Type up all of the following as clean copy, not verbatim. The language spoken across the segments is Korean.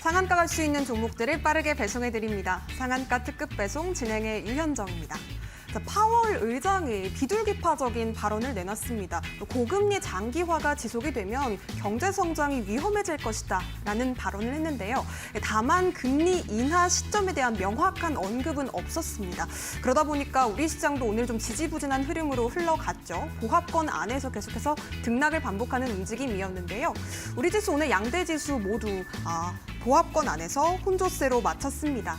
상한가 갈 수 있는 종목들을 빠르게 배송해드립니다. 상한가 특급 배송 진행의 유현정입니다. 파월 의장이 비둘기파적인 발언을 내놨습니다. 고금리 장기화가 지속이 되면 경제 성장이 위험해질 것이다 라는 발언을 했는데요. 다만 금리 인하 시점에 대한 명확한 언급은 없었습니다. 그러다 보니까 우리 시장도 오늘 좀 지지부진한 흐름으로 흘러갔죠. 보합권 안에서 계속해서 등락을 반복하는 움직임이었는데요. 우리 지수 오늘 양대 지수 모두 보합권 안에서 혼조세로 마쳤습니다.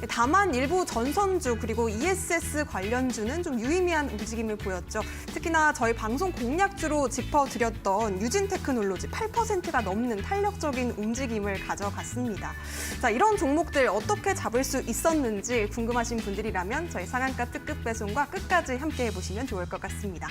다만 일부 전선주 그리고 ESS 관련주는 좀 유의미한 움직임을 보였죠. 특히나 저희 방송 공략주로 짚어드렸던 유진테크놀로지 8%가 넘는 탄력적인 움직임을 가져갔습니다. 자, 이런 종목들 어떻게 잡을 수 있었는지 궁금하신 분들이라면 저희 상한가 특급 배송과 끝까지 함께 해보시면 좋을 것 같습니다.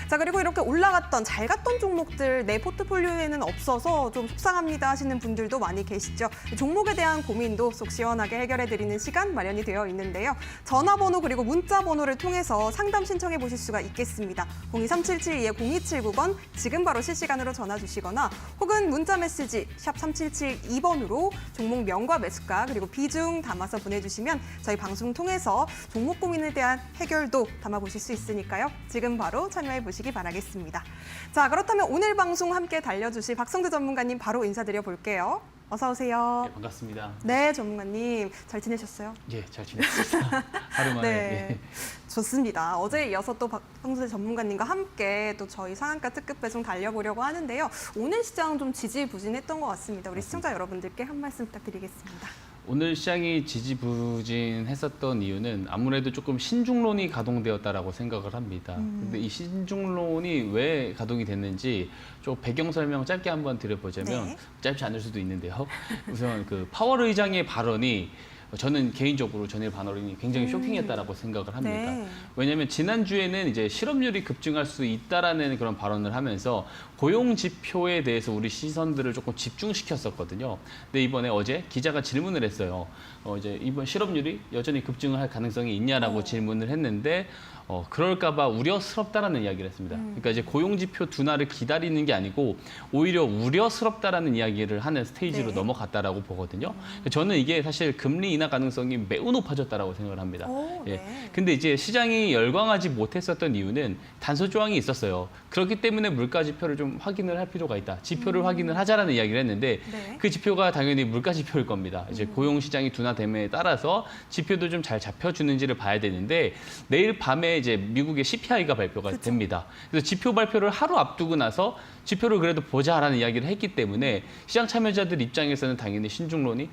자, 그리고 이렇게 올라갔던 잘 갔던 종목들 내 포트폴리오에는 없어서 좀 속상합니다 하시는 분들도 많이 계시죠. 종목에 대한 고민도 속 시원하게 해결해드리는 시간 마련이 되어 있는데요. 전화번호 그리고 문자번호를 통해서 상담 신청해 보실 수가 있겠습니다. 02377-0279번 지금 바로 실시간으로 전화 주시거나 혹은 문자 메시지 샵 3772번으로 종목 명과 매수가 그리고 비중 담아서 보내주시면 저희 방송 통해서 종목 고민에 대한 해결도 담아보실 수 있으니까요. 지금 바로 참여해 보시기 바라겠습니다. 자, 그렇다면 오늘 방송 함께 달려주실 박성재 전문가님 바로 인사드려 볼게요. 어서 오세요. 네, 반갑습니다. 네, 전문가님. 잘 지내셨어요? 예, 잘 지냈습니다. 하루 만에. 네, 예. 좋습니다. 어제에 이어서 또 박성재 전문가님과 함께 또 저희 상한가 특급 배송 달려보려고 하는데요. 오늘 시장 좀 지지부진했던 것 같습니다. 우리 시청자 여러분들께 한 말씀 부탁드리겠습니다. 오늘 시장이 지지부진했었던 이유는 아무래도 조금 신중론이 가동되었다라고 생각을 합니다. 근데 이 신중론이 왜 가동이 됐는지 좀 배경 설명 짧게 한번 드려보자면 네. 짧지 않을 수도 있는데요. 우선 그 파월 의장의 발언이 저는 개인적으로 전일 발언이 굉장히 쇼킹했다라고 생각을 합니다. 네. 왜냐하면 지난주에는 이제 실업률이 급증할 수 있다라는 그런 발언을 하면서 고용 지표에 대해서 우리 시선들을 조금 집중시켰었거든요. 근데 이번에 어제 기자가 질문을 했어요. 이제 이번 실업률이 여전히 급증을 할 가능성이 있냐라고 질문을 했는데 그럴까봐 우려스럽다라는 이야기를 했습니다. 그러니까 이제 고용 지표 둔화를 기다리는 게 아니고 오히려 우려스럽다라는 이야기를 하는 스테이지로 네. 넘어갔다라고 보거든요. 저는 이게 사실 금리 인하 가능성이 매우 높아졌다라고 생각을 합니다. 오, 예. 네. 근데 이제 시장이 열광하지 못했었던 이유는 단서 조항이 있었어요. 그렇기 때문에 물가 지표를 좀 확인을 할 필요가 있다. 지표를 확인을 하자라는 이야기를 했는데 네. 그 지표가 당연히 물가 지표일 겁니다. 이제 고용 시장이 둔화됨에 따라서 지표도 좀 잘 잡혀주는지를 봐야 되는데 내일 밤에 이제 미국의 CPI가 발표가 됩니다. 그래서 지표 발표를 하루 앞두고 나서 지표를 그래도 보자라는 이야기를 했기 때문에 시장 참여자들 입장에서는 당연히 신중론이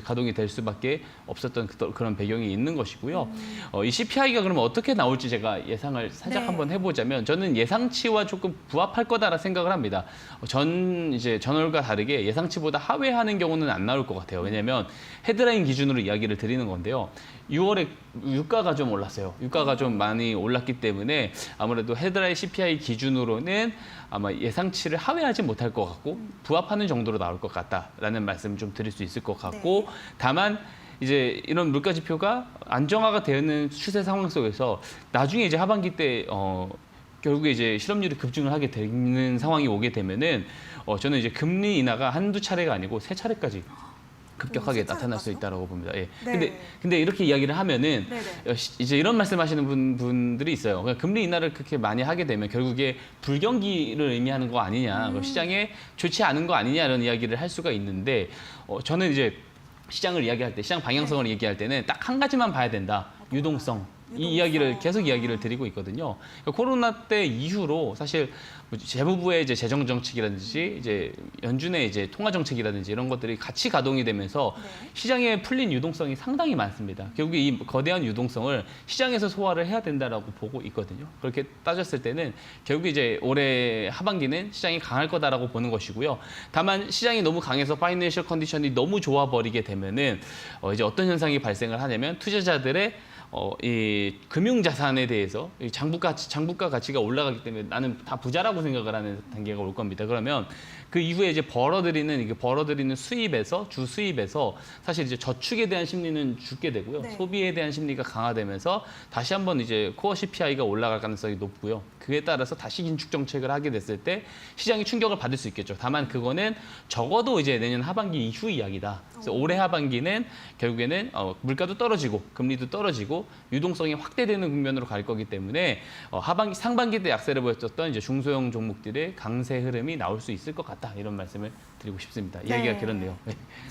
가동이 될 수밖에 없었던 그런 배경이 있는 것이고요. 이 CPI가 그러면 어떻게 나올지 제가 예상을 살짝 네. 한번 해보자면 저는 예상치와 조금 부합할 거다라 생각을 합니다. 이제 전월과 다르게 예상치보다 하회하는 경우는 안 나올 것 같아요. 왜냐하면 헤드라인 기준으로 이야기를 드리는 건데요. 6월에 유가가 좀 올랐어요. 유가가 좀 많이 올랐기 때문에 아무래도 헤드라인 CPI 기준으로는 아마 예상치를 하회하지 못할 것 같고 부합하는 정도로 나올 것 같다라는 말씀 좀 드릴 수 있을 것 같고 네. 다만 이제 이런 물가 지표가 안정화가 되는 추세 상황 속에서 나중에 이제 하반기 때 결국에 이제 실업률이 급증을 하게 되는 상황이 오게 되면은 저는 이제 금리 인하가 한두 차례가 아니고 세 차례까지 급격하게 나타날 수 있다고 봅니다. 예. 네. 근데 이렇게 이야기를 하면은 네네. 이제 이런 말씀하시는 분들이 있어요. 그러니까 금리 인하를 그렇게 많이 하게 되면 결국에 불경기를 의미하는 거 아니냐, 시장에 좋지 않은 거 아니냐 이런 이야기를 할 수가 있는데 저는 이제 시장을 이야기할 때, 시장 방향성을 얘기할 때는 딱 한 가지만 봐야 된다. 유동성. 이 이야기를 계속 이야기를 드리고 있거든요. 그러니까 코로나 때 이후로 사실 재무부의 이제 재정 정책이라든지 이제 연준의 이제 통화 정책이라든지 이런 것들이 같이 가동이 되면서 시장에 풀린 유동성이 상당히 많습니다. 결국에 이 거대한 유동성을 시장에서 소화를 해야 된다라고 보고 있거든요. 그렇게 따졌을 때는 결국 이제 올해 하반기는 시장이 강할 거다라고 보는 것이고요. 다만 시장이 너무 강해서 파이낸셜 컨디션이 너무 좋아 버리게 되면은 이제 어떤 현상이 발생을 하냐면 투자자들의 이 금융자산에 대해서 이 장부가 가치가 올라가기 때문에 나는 다 부자라고 생각을 하는 단계가 올 겁니다. 그러면 그 이후에 이제 벌어들이는 수입에서 주 수입에서 사실 이제 저축에 대한 심리는 죽게 되고요. 네. 소비에 대한 심리가 강화되면서 다시 한번 이제 코어 CPI가 올라갈 가능성이 높고요. 그에 따라서 다시 긴축 정책을 하게 됐을 때 시장이 충격을 받을 수 있겠죠. 다만 그거는 적어도 이제 내년 하반기 이후 이야기다. 그래서 올해 하반기는 결국에는 물가도 떨어지고 금리도 떨어지고 유동성이 확대되는 국면으로 갈 거기 때문에 상반기 때 약세를 보였었던 이제 중소형 종목들의 강세 흐름이 나올 수 있을 것 같다. 이런 말씀을 드리고 싶습니다. 이야기가 네. 길었네요.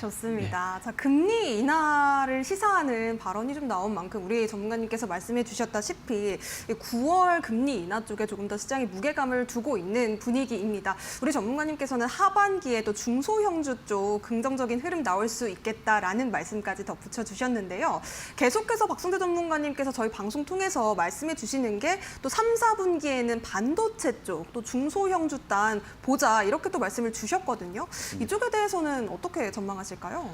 좋습니다. 자, 금리 인하를 시사하는 발언이 좀 나온 만큼 우리 전문가님께서 말씀해 주셨다시피 9월 금리 인하 쪽에 조금 더 시장이 무게감을 두고 있는 분위기입니다. 우리 전문가님께서는 하반기에 또 중소형주 쪽 긍정적인 흐름 나올 수 있겠다라는 말씀까지 덧붙여 주셨는데요. 계속해서 박성재 전문가님께서 저희 방송 통해서 말씀해 주시는 게 또 3, 4분기에는 반도체 쪽, 또 중소형주 단 보자 이렇게 또 말씀을 주셨거든요. 이쪽에 대해서는 어떻게 전망하실까요?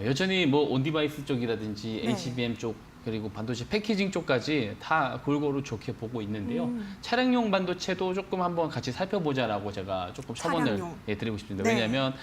여전히 뭐 온디바이스 쪽이라든지 네. HBM 쪽 그리고 반도체 패키징 쪽까지 다 골고루 좋게 보고 있는데요. 차량용 반도체도 조금 한번 같이 살펴보자라고 제가 조금 첨언을 차량용. 드리고 싶습니다. 네. 왜냐하면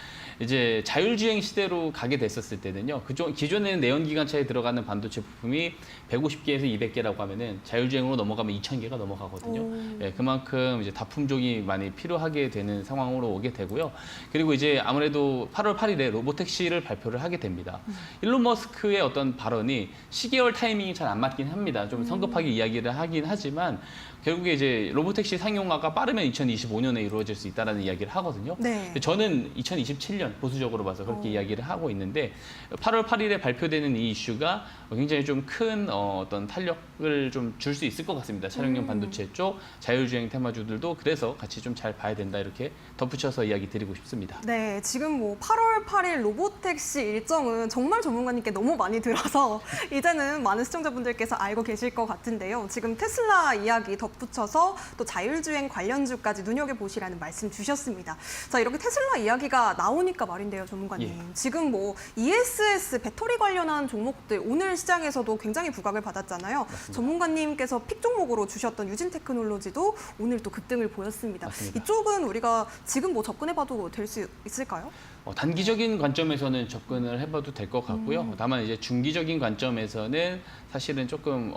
이제 자율주행 시대로 가게 됐었을 때는요. 기존에는 내연기관차에 들어가는 반도체 부품이 150개에서 200개라고 하면은 자율주행으로 넘어가면 2,000개가 넘어가거든요. 오. 예, 그만큼 이제 다품종이 많이 필요하게 되는 상황으로 오게 되고요. 그리고 이제 아무래도 8월 8일에 로보택시를 발표를 하게 됩니다. 일론 머스크의 어떤 발언이 시계열 타이밍이 잘 안 맞긴 합니다. 좀 성급하게 이야기를 하긴 하지만 결국에 이제 로보택시 상용화가 빠르면 2025년에 이루어질 수 있다는 이야기를 하거든요. 네. 근데 저는 2027년 보수적으로 봐서 그렇게 이야기를 하고 있는데 8월 8일에 발표되는 이 이슈가 굉장히 좀 큰 어떤 탄력을 좀 줄 수 있을 것 같습니다. 차량용 반도체 쪽 자율주행 테마주들도 그래서 같이 좀 잘 봐야 된다 이렇게 덧붙여서 이야기 드리고 싶습니다. 네, 지금 뭐 8월 8일 로보택시 일정은 정말 전문가님께 너무 많이 들어서 이제는 많은 시청자분들께서 알고 계실 것 같은데요. 지금 테슬라 이야기 덧붙여서 또 자율주행 관련주까지 눈여겨보시라는 말씀 주셨습니다. 자, 이렇게 테슬라 이야기가 나오니까 말인데요, 전문가님. 예. 지금 뭐 ESS 배터리 관련한 종목들 오늘 시장에서도 굉장히 부각을 받았잖아요. 전문가님께서 픽 종목으로 주셨던 유진 테크놀로지도 오늘 또 급등을 보였습니다. 맞습니다. 이쪽은 우리가 지금 뭐 접근해봐도 될 수 있을까요? 단기적인 관점에서는 접근을 해봐도 될 것 같고요. 다만 이제 중기적인 관점에서는 사실은 조금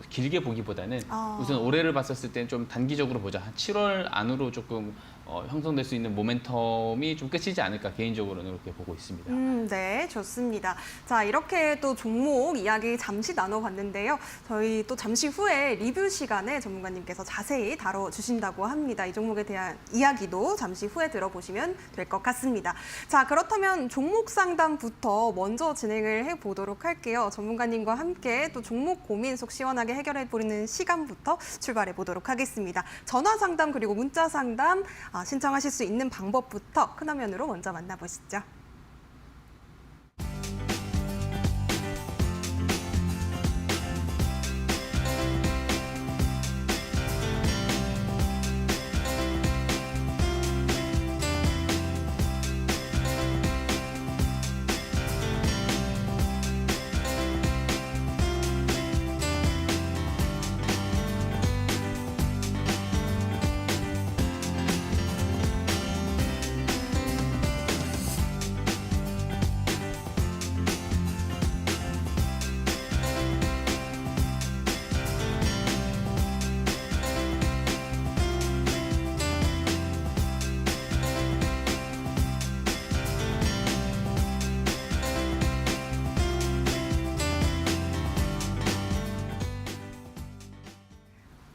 길게 보기보다는 우선 올해를 봤었을 때는 좀 단기적으로 보자. 한 7월 안으로 조금 형성될 수 있는 모멘텀이 좀 끝이지 않을까 개인적으로는 그렇게 보고 있습니다. 네, 좋습니다. 자, 이렇게 또 종목 이야기 잠시 나눠봤는데요. 저희 또 잠시 후에 리뷰 시간에 전문가님께서 자세히 다뤄주신다고 합니다. 이 종목에 대한 이야기도 잠시 후에 들어보시면 될 것 같습니다. 자, 그렇다면 종목 상담부터 먼저 진행을 해보도록 할게요. 전문가님과 함께 또 종목 고민 속 시원하게 해결해보는 시간부터 출발해보도록 하겠습니다. 전화 상담 그리고 문자 상담 신청하실 수 있는 방법부터 큰 화면으로 먼저 만나보시죠.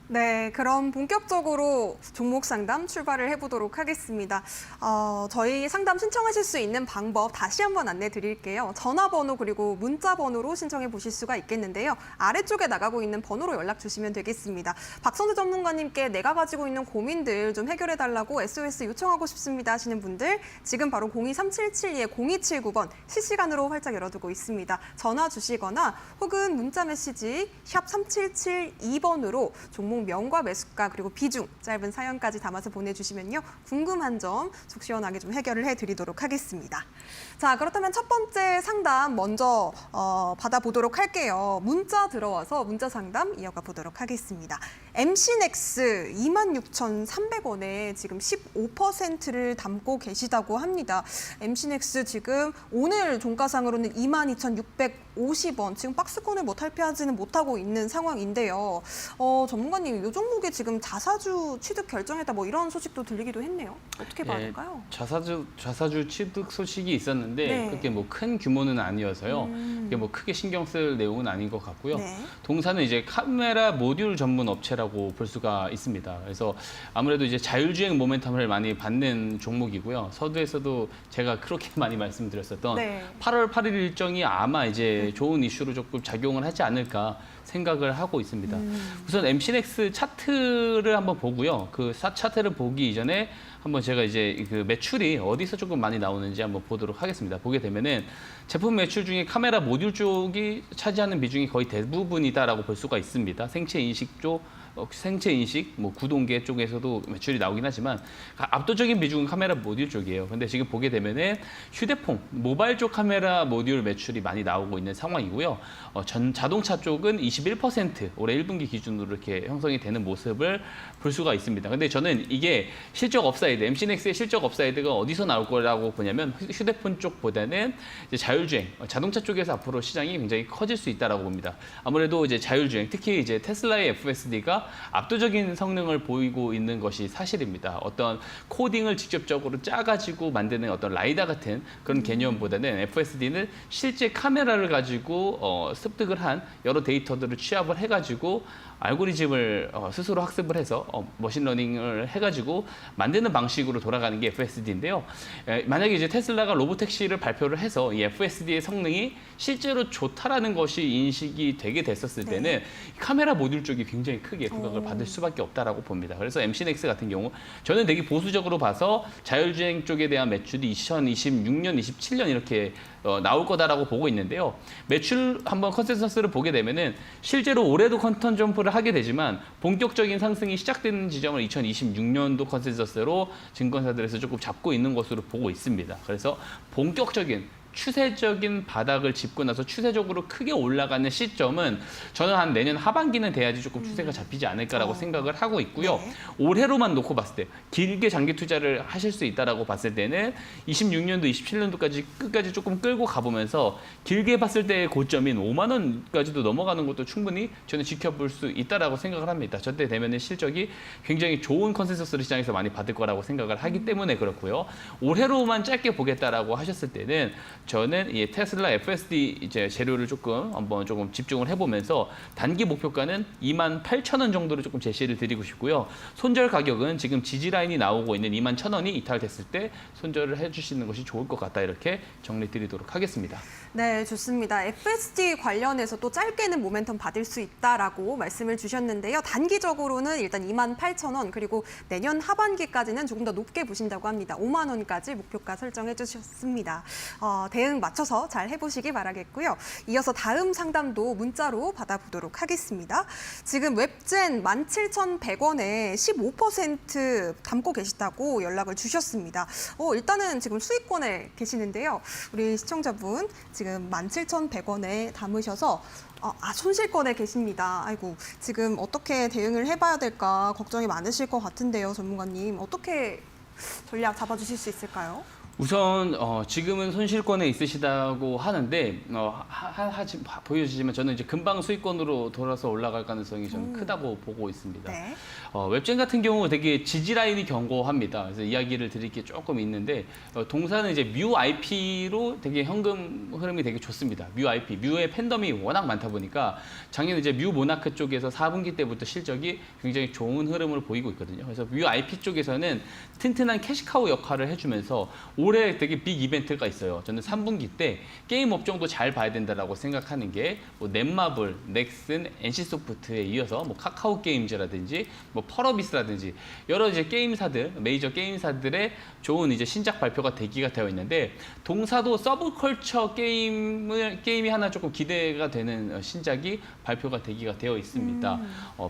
네, 그럼 본격적으로 종목 상담 출발을 해보도록 하겠습니다. 저희 상담 신청하실 수 있는 방법 다시 한번 안내 드릴게요. 전화번호 그리고 문자번호로 신청해 보실 수가 있겠는데요. 아래쪽에 나가고 있는 번호로 연락 주시면 되겠습니다. 박성재 전문가님께 내가 가지고 있는 고민들 좀 해결해 달라고 SOS 요청하고 싶습니다 하시는 분들 지금 바로 02372-0279번 실시간으로 활짝 열어두고 있습니다. 전화 주시거나 혹은 문자 메시지 샵 3772번으로 종목 명과 매수가 그리고 비중 짧은 사연까지 담아서 보내주시면요. 궁금한 점 속 시원하게 좀 해결을 해드리도록 하겠습니다. 자, 그렇다면 첫 번째 상담 먼저 받아보도록 할게요. 문자 들어와서 문자 상담 이어가 보도록 하겠습니다. MC넥스 26,300원에 지금 15%를 담고 계시다고 합니다. MC넥스 지금 오늘 종가상으로는 22,650원, 지금 박스권을 뭐 탈피하지는 못하고 있는 상황인데요. 전문가님, 이 종목이 지금 자사주 취득 결정했다 뭐 이런 소식도 들리기도 했네요. 어떻게 봐야 될까요? 자사주 취득 소식이 있었는데 네. 그렇게 뭐 큰 규모는 아니어서요. 그게 뭐 크게 신경 쓸 내용은 아닌 것 같고요. 네. 동사는 이제 카메라 모듈 전문 업체라고 볼 수가 있습니다. 그래서 아무래도 이제 자율주행 모멘텀을 많이 받는 종목이고요. 서두에서도 제가 그렇게 많이 말씀드렸었던 네. 8월 8일 일정이 아마 이제 좋은 이슈로 조금 작용을 하지 않을까 생각을 하고 있습니다. 우선 MC넥스 차트를 한번 보고요. 그 차트를 보기 이전에 한번 제가 이제 그 매출이 어디서 조금 많이 나오는지 한번 보도록 하겠습니다. 보게 되면은 제품 매출 중에 카메라 모듈 쪽이 차지하는 비중이 거의 대부분이다라고 볼 수가 있습니다. 생체 인식 쪽, 생체 인식, 뭐 구동계 쪽에서도 매출이 나오긴 하지만 압도적인 비중은 카메라 모듈 쪽이에요. 근데 지금 보게 되면은 휴대폰, 모바일 쪽 카메라 모듈 매출이 많이 나오고 있는 상황이고요. 자동차 쪽은 21% 올해 1분기 기준으로 이렇게 형성이 되는 모습을 볼 수가 있습니다. 근데 저는 이게 실적 업사이드, MC넥스의 실적 업사이드가 어디서 나올 거라고 보냐면 휴대폰 쪽보다는 이제 자율주행, 자동차 쪽에서 앞으로 시장이 굉장히 커질 수 있다라고 봅니다. 아무래도 이제 자율주행, 특히 이제 테슬라의 FSD가 압도적인 성능을 보이고 있는 것이 사실입니다. 어떤 코딩을 직접적으로 짜가지고 만드는 어떤 라이다 같은 그런 개념보다는 FSD는 실제 카메라를 가지고 습득을 한 여러 데이터들을 취합을 해가지고 알고리즘을 스스로 학습을 해서 머신러닝을 해가지고 만드는 방식으로 돌아가는 게 FSD인데요. 만약에 이제 테슬라가 로보택시를 발표를 해서 이 FSD의 성능이 실제로 좋다라는 것이 인식이 되게 됐었을 때는 카메라 모듈 쪽이 굉장히 크게 부각을 받을 수밖에 없다라고 봅니다. 그래서 MC넥스 같은 경우 저는 되게 보수적으로 봐서 자율주행 쪽에 대한 매출이 2026년, 27년 이렇게 나올 거다라고 보고 있는데요. 매출 한번 컨센서스를 보게 되면은 실제로 올해도 컨턴 점프를 하게 되지만 본격적인 상승이 시작되는 지점을 2026년도 컨센서스로 증권사들에서 조금 잡고 있는 것으로 보고 있습니다. 그래서 본격적인 추세적인 바닥을 짚고 나서 추세적으로 크게 올라가는 시점은 저는 한 내년 하반기는 돼야지 조금 추세가 잡히지 않을까라고 생각을 하고 있고요. 네. 올해로만 놓고 봤을 때 길게 장기 투자를 하실 수 있다라고 봤을 때는 26년도, 27년도까지 끝까지 조금 끌고 가보면서 길게 봤을 때의 고점인 5만 원까지도 넘어가는 것도 충분히 저는 지켜볼 수 있다라고 생각을 합니다. 저때 되면은 실적이 굉장히 좋은 컨센서스를 시장에서 많이 받을 거라고 생각을 하기 때문에 그렇고요. 올해로만 짧게 보겠다라고 하셨을 때는 저는 이 테슬라 FSD 이제 재료를 조금 집중을 해보면서 단기 목표가는 28,000원 정도를 조금 제시를 드리고 싶고요. 손절 가격은 지금 지지 라인이 나오고 있는 21,000원이 이탈됐을 때 손절을 해주시는 것이 좋을 것 같다 이렇게 정리 드리도록 하겠습니다. 네, 좋습니다. FSD 관련해서 또 짧게는 모멘텀 받을 수 있다라고 말씀을 주셨는데요. 단기적으로는 일단 28,000원 그리고 내년 하반기까지는 조금 더 높게 보신다고 합니다. 5만 원까지 목표가 설정해 주셨습니다. 대응 맞춰서 잘 해보시기 바라겠고요. 이어서 다음 상담도 문자로 받아보도록 하겠습니다. 지금 웹젠 17,100원에 15% 담고 계시다고 연락을 주셨습니다. 일단은 지금 수익권에 계시는데요. 우리 시청자분 지금 17,100원에 담으셔서 손실권에 계십니다. 아이고, 지금 어떻게 대응을 해봐야 될까 걱정이 많으실 것 같은데요, 전문가님. 어떻게 전략 잡아주실 수 있을까요? 우선 지금은 손실권에 있으시다고 하는데 보여지지만 저는 이제 금방 수익권으로 돌아서 올라갈 가능성이 저는 크다고 보고 있습니다. 네. 웹젠 같은 경우 되게 지지 라인이 견고합니다. 그래서 이야기를 드릴 게 조금 있는데 동사는 이제 뮤 IP로 되게 현금 흐름이 되게 좋습니다. 뮤 IP, 뮤의 팬덤이 워낙 많다 보니까 작년 이제 뮤 모나크 쪽에서 4분기 때부터 실적이 굉장히 좋은 흐름을 보이고 있거든요. 그래서 뮤 IP 쪽에서는 튼튼한 캐시카우 역할을 해주면서 올해 되게 빅 이벤트가 있어요. 저는 3분기 때 게임 업종도 잘 봐야 된다라고 생각하는 게뭐 넷마블, 넥슨, NC소프트에 이어서 뭐 카카오 게임즈라든지 뭐 펄어비스라든지 여러 이제 게임사들, 메이저 게임사들의 좋은 이제 신작 발표가 대기가 되어 있는데 동사도 서브컬처 게임이 하나 조금 기대가 되는 신작이 발표가 대기가 되어 있습니다.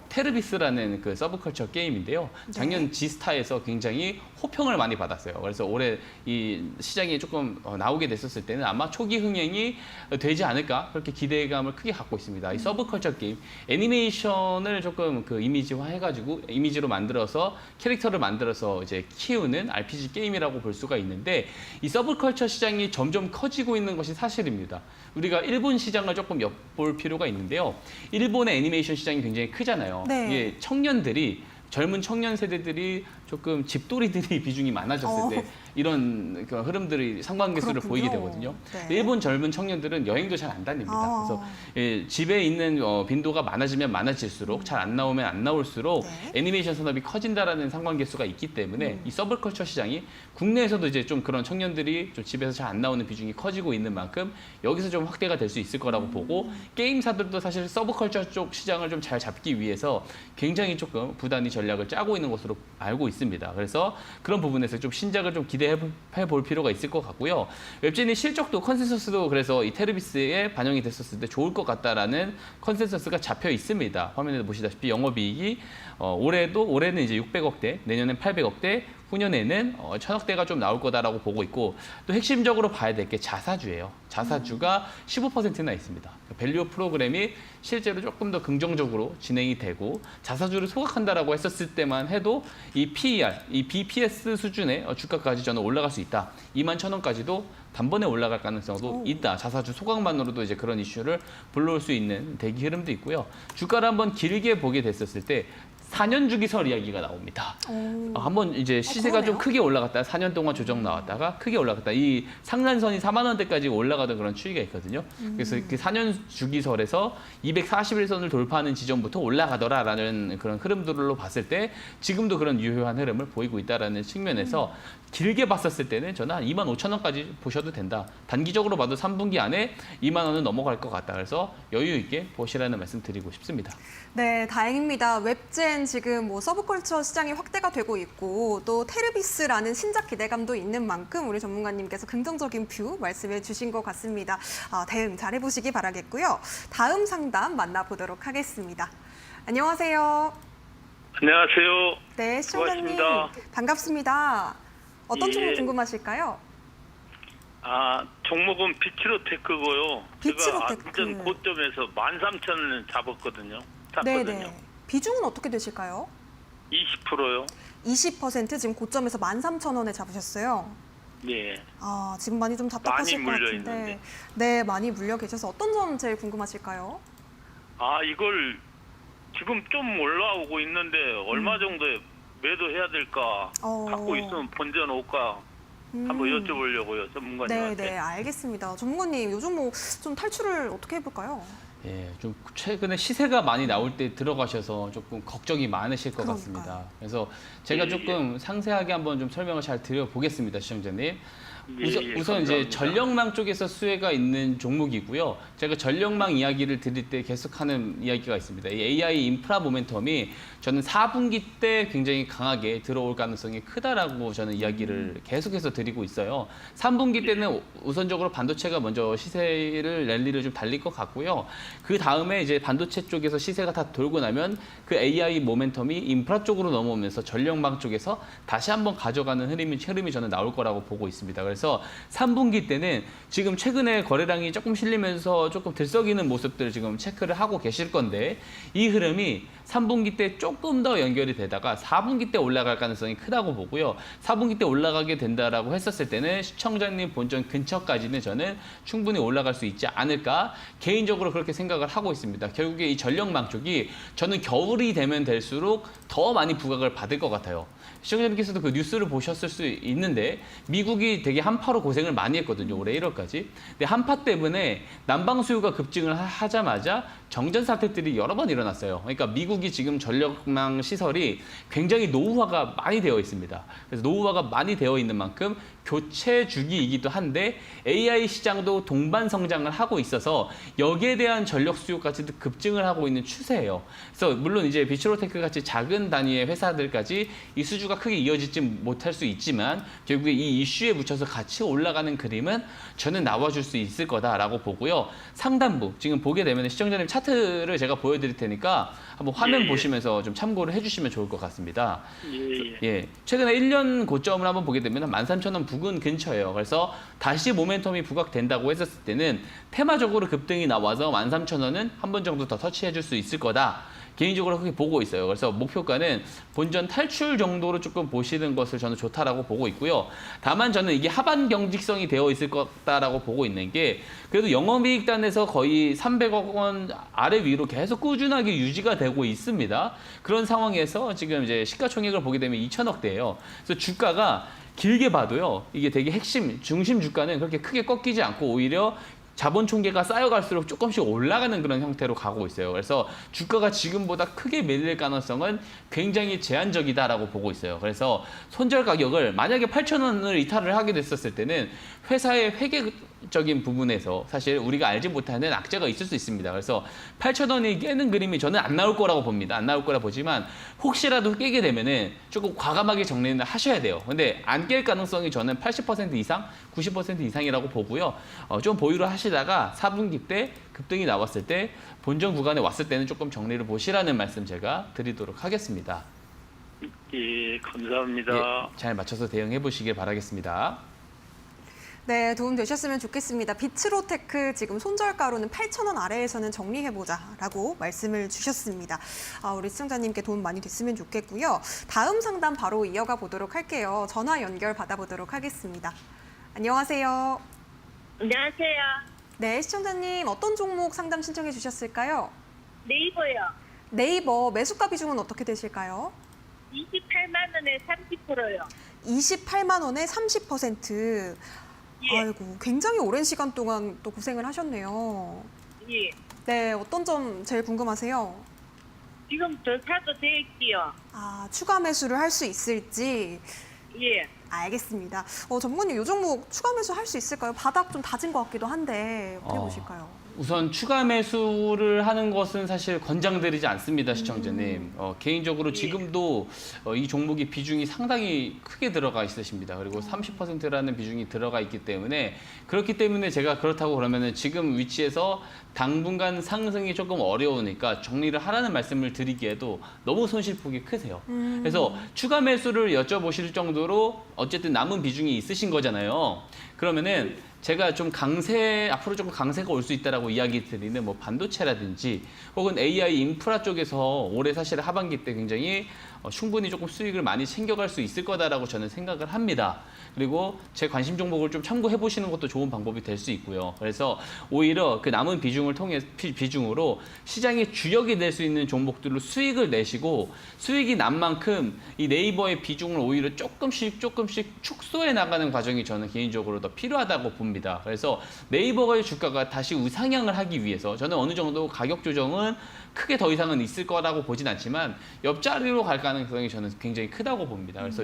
테르비스라는 그 서브컬처 게임인데요. 작년 지스타에서 굉장히 호평을 많이 받았어요. 그래서 올해 이 시장에 조금 나오게 됐었을 때는 아마 초기 흥행이 되지 않을까 그렇게 기대감을 크게 갖고 있습니다. 이 서브컬처 게임 애니메이션을 조금 그 이미지화 해가지고 이미지로 만들어서 캐릭터를 만들어서 이제 키우는 RPG 게임이라고 볼 수가 있는데 이 서브컬처 시장이 점점 커지고 있는 것이 사실입니다. 우리가 일본 시장을 조금 엿볼 필요가 있는데요. 일본의 애니메이션 시장이 굉장히 크잖아요. 네. 이게 청년들이 젊은 청년 세대들이 조금 집돌이들이 비중이 많아졌을 때 이런 그 흐름들이 상관계수를 그렇군요. 보이게 되거든요. 네. 일본 젊은 청년들은 여행도 잘 안 다닙니다. 그래서 집에 있는 빈도가 많아지면 많아질수록 잘 안 나오면 안 나올수록 네. 애니메이션 산업이 커진다라는 상관계수가 있기 때문에 이 서브컬처 시장이 국내에서도 이제 좀 그런 청년들이 좀 집에서 잘 안 나오는 비중이 커지고 있는 만큼 여기서 좀 확대가 될 수 있을 거라고 보고 게임사들도 사실 서브컬처 쪽 시장을 좀 잘 잡기 위해서 굉장히 조금 부단히 전략을 짜고 있는 것으로 알고 있습니다. 그래서 그런 부분에서 좀 신작을 좀 기대해 볼 필요가 있을 것 같고요. 웹진의 실적도 컨센서스도 그래서 이 테르비스에 반영이 됐었을 때 좋을 것 같다라는 컨센서스가 잡혀 있습니다. 화면에도 보시다시피 영업이익이 올해는 이제 600억대, 내년엔 800억대, 후년에는 1000억대가 좀 나올 거다라고 보고 있고 또 핵심적으로 봐야 될 게 자사주예요. 자사주가 15%나 있습니다. 밸류어 프로그램이 실제로 조금 더 긍정적으로 진행이 되고 자사주를 소각한다라고 했었을 때만 해도 이 PER, 이 BPS 수준의 주가까지 저는 올라갈 수 있다. 21,000원까지도 단번에 올라갈 가능성도 있다. 자사주 소각만으로도 이제 그런 이슈를 불러올 수 있는 대기 흐름도 있고요. 주가를 한번 길게 보게 됐었을 때 4년 주기설 이야기가 나옵니다. 한번 이제 시세가 좀 그러네요. 크게 올라갔다가 4년 동안 조정 나왔다가 크게 올라갔다. 이 상단선이 4만 원대까지 올라가던 그런 추이가 있거든요. 그래서 그 4년 주기설에서 241선을 돌파하는 지점부터 올라가더라라는 그런 흐름들로 봤을 때 지금도 그런 유효한 흐름을 보이고 있다라는 측면에서 길게 봤었을 때는 저는 한 25,000원까지 보셔도 된다. 단기적으로 봐도 3분기 안에 2만 원은 넘어갈 것 같다. 그래서 여유 있게 보시라는 말씀 드리고 싶습니다. 네, 다행입니다. 웹젠 지금 뭐 서브컬처 시장이 확대가 되고 있고 또 테르비스라는 신작 기대감도 있는 만큼 우리 전문가님께서 긍정적인 뷰 말씀해 주신 것 같습니다. 대응 잘 해보시기 바라겠고요. 다음 상담 만나보도록 하겠습니다. 안녕하세요. 안녕하세요. 네, 시청자님 고맙습니다. 반갑습니다. 어떤 예. 종목 궁금하실까요? 종목은 비치로테크고요. 제가 비치로테크. 완전 고점에서 13,000원을 잡았거든요. 샀거든요. 네네. 비중은 어떻게 되실까요? 20%요. 20% 지금 고점에서 13,000원에 잡으셨어요. 네. 지금 많이 좀 답답하실 많이 것 물려 같은데. 있는데. 네, 많이 물려 계셔서 어떤 점 제일 궁금하실까요? 이걸 지금 좀 올라오고 있는데 얼마 정도에 매도해야 될까? 갖고 있으면 번져놓을까? 한번 여쭤보려고요, 전문가님한테. 네, 알겠습니다. 전문가님, 요즘 뭐 좀 탈출을 어떻게 해볼까요? 예, 좀 최근에 시세가 많이 나올 때 들어가셔서 조금 걱정이 많으실 것 그러니까요. 같습니다. 그래서 제가 조금 상세하게 한번 좀 설명을 잘 드려보겠습니다, 시청자님. 우선 이제 감사합니다. 전력망 쪽에서 수혜가 있는 종목이고요. 제가 전력망 이야기를 드릴 때 계속하는 이야기가 있습니다. 이 AI 인프라 모멘텀이 저는 4분기 때 굉장히 강하게 들어올 가능성이 크다라고 저는 이야기를 계속해서 드리고 있어요. 3분기 때는 우선적으로 반도체가 먼저 시세를 랠리를 좀 달릴 것 같고요. 그 다음에 이제 반도체 쪽에서 시세가 다 돌고 나면 그 AI 모멘텀이 인프라 쪽으로 넘어오면서 전력망 쪽에서 다시 한번 가져가는 흐름이 저는 나올 거라고 보고 있습니다. 그래서 3분기 때는 지금 최근에 거래량이 조금 실리면서 조금 들썩이는 모습들을 지금 체크를 하고 계실 건데 이 흐름이 3분기 때 조금 더 연결이 되다가 4분기 때 올라갈 가능성이 크다고 보고요. 4분기 때 올라가게 된다라고 했었을 때는 시청자님 본전 근처까지는 저는 충분히 올라갈 수 있지 않을까 개인적으로 그렇게 생각을 하고 있습니다. 결국에 이 전력망 쪽이 저는 겨울이 되면 될수록 더 많이 부각을 받을 것 같아요. 시청자님께서도 그 뉴스를 보셨을 수 있는데 미국이 되게 한파로 고생을 많이 했거든요. 올해 1월까지. 근데 한파 때문에 난방 수요가 급증을 하자마자 정전 사태들이 여러 번 일어났어요. 그러니까 미국이 지금 전력망 시설이 굉장히 노후화가 많이 되어 있습니다. 그래서 노후화가 많이 되어 있는 만큼 교체 주기이기도 한데 AI 시장도 동반 성장을 하고 있어서 여기에 대한 전력 수요까지도 급증을 하고 있는 추세예요. 그래서 물론 이제 비츠로테크 같이 작은 단위의 회사들까지 이 수주가 크게 이어지지 못할 수 있지만 결국에 이 이슈에 묻혀서 같이 올라가는 그림은 저는 나와줄 수 있을 거다라고 보고요. 상단부 지금 보게 되면 시청자님 차트를 제가 보여드릴 테니까 한번 화면 예. 보시면서 좀 참고를 해주시면 좋을 것 같습니다. 예. 예, 최근에 1년 고점을 한번 보게 되면 13,000원 부근 근처예요. 그래서 다시 모멘텀이 부각된다고 했었을 때는 테마적으로 급등이 나와서 13,000원은 한 번 정도 더 터치해줄 수 있을 거다. 개인적으로 그렇게 보고 있어요. 그래서 목표가는 본전 탈출 정도로 조금 보시는 것을 저는 좋다라고 보고 있고요. 다만 저는 이게 하반 경직성이 되어 있을 거다라고 보고 있는 게 그래도 영업이익단에서 거의 300억 원 아래 위로 계속 꾸준하게 유지가 되고 있습니다. 그런 상황에서 지금 이제 시가총액을 보게 되면 2천억대예요. 그래서 주가가 길게 봐도요. 이게 되게 핵심, 중심 주가는 그렇게 크게 꺾이지 않고 오히려 자본 총계가 쌓여갈수록 조금씩 올라가는 그런 형태로 가고 있어요. 그래서 주가가 지금보다 크게 밀릴 가능성은 굉장히 제한적이다라고 보고 있어요. 그래서 손절 가격을 만약에 8,000원을 이탈을 하게 됐었을 때는 회사의 회계적인 부분에서 사실 우리가 알지 못하는 악재가 있을 수 있습니다. 그래서 8,000원이 깨는 그림이 저는 안 나올 거라고 봅니다. 안 나올 거라 보지만 혹시라도 깨게 되면은 조금 과감하게 정리는 하셔야 돼요. 근데 안 깰 가능성이 저는 80% 이상, 90% 이상이라고 보고요. 좀 보유를 하시다가 4분기 때 급등이 나왔을 때 본전 구간에 왔을 때는 조금 정리를 보시라는 말씀 제가 드리도록 하겠습니다. 예, 감사합니다. 예, 잘 맞춰서 대응해 보시길 바라겠습니다. 네, 도움 되셨으면 좋겠습니다. 비츠로테크 지금 손절가로는 8,000원 아래에서는 정리해보자라고 말씀을 주셨습니다. 우리 시청자님께 도움 많이 됐으면 좋겠고요. 다음 상담 바로 이어가 보도록 할게요. 전화 연결 받아보도록 하겠습니다. 안녕하세요. 안녕하세요. 네, 시청자님 어떤 종목 상담 신청해 주셨을까요? 네이버요. 네이버 매수가 비중은 어떻게 되실까요? 28만 원에 30%요. 28만 원에 30%. 예. 아이고, 굉장히 오랜 시간 동안 또 고생을 하셨네요. 예. 네, 어떤 점 제일 궁금하세요? 지금 더 사도 될지요. 추가 매수를 할 수 있을지. 예. 알겠습니다. 전문가님, 이 종목 추가 매수 할 수 있을까요? 바닥 좀 다진 것 같기도 한데 어떻게 보실까요? 우선 추가 매수를 하는 것은 사실 권장드리지 않습니다, 시청자님. 개인적으로 지금도 이 종목의 비중이 상당히 크게 들어가 있으십니다. 그리고 30%라는 비중이 들어가 있기 때문에 그렇기 때문에 제가 그렇다고 그러면은 지금 위치에서 당분간 상승이 조금 어려우니까 정리를 하라는 말씀을 드리기에도 너무 손실폭이 크세요. 그래서 추가 매수를 여쭤보실 정도로 어쨌든 남은 비중이 있으신 거잖아요. 그러면은 제가 좀 앞으로 조금 강세가 올 수 있다라고 이야기 드리는 뭐 반도체라든지 혹은 AI 인프라 쪽에서 올해 사실 하반기 때 굉장히 충분히 조금 수익을 많이 챙겨갈 수 있을 거다라고 저는 생각을 합니다. 그리고 제 관심 종목을 좀 참고해 보시는 것도 좋은 방법이 될 수 있고요. 그래서 오히려 그 남은 비중으로 시장의 주역이 될 수 있는 종목들로 수익을 내시고 수익이 난 만큼 이 네이버의 비중을 오히려 조금씩 축소해 나가는 과정이 저는 개인적으로 더 필요하다고 봅니다. 그래서 네이버의 주가가 다시 우상향을 하기 위해서 저는 어느 정도 가격 조정은 크게 더 이상은 있을 거라고 보진 않지만 옆자리로 갈 가능성이 저는 굉장히 크다고 봅니다. 그래서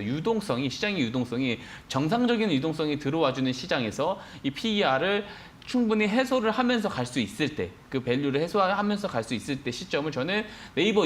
시장의 유동성이 정상적인 유동성이 들어와주는 시장에서 이 PER을 충분히 해소를 하면서 갈 수 있을 때, 그 밸류를 해소하면서 갈 수 있을 때 시점을 저는 네이버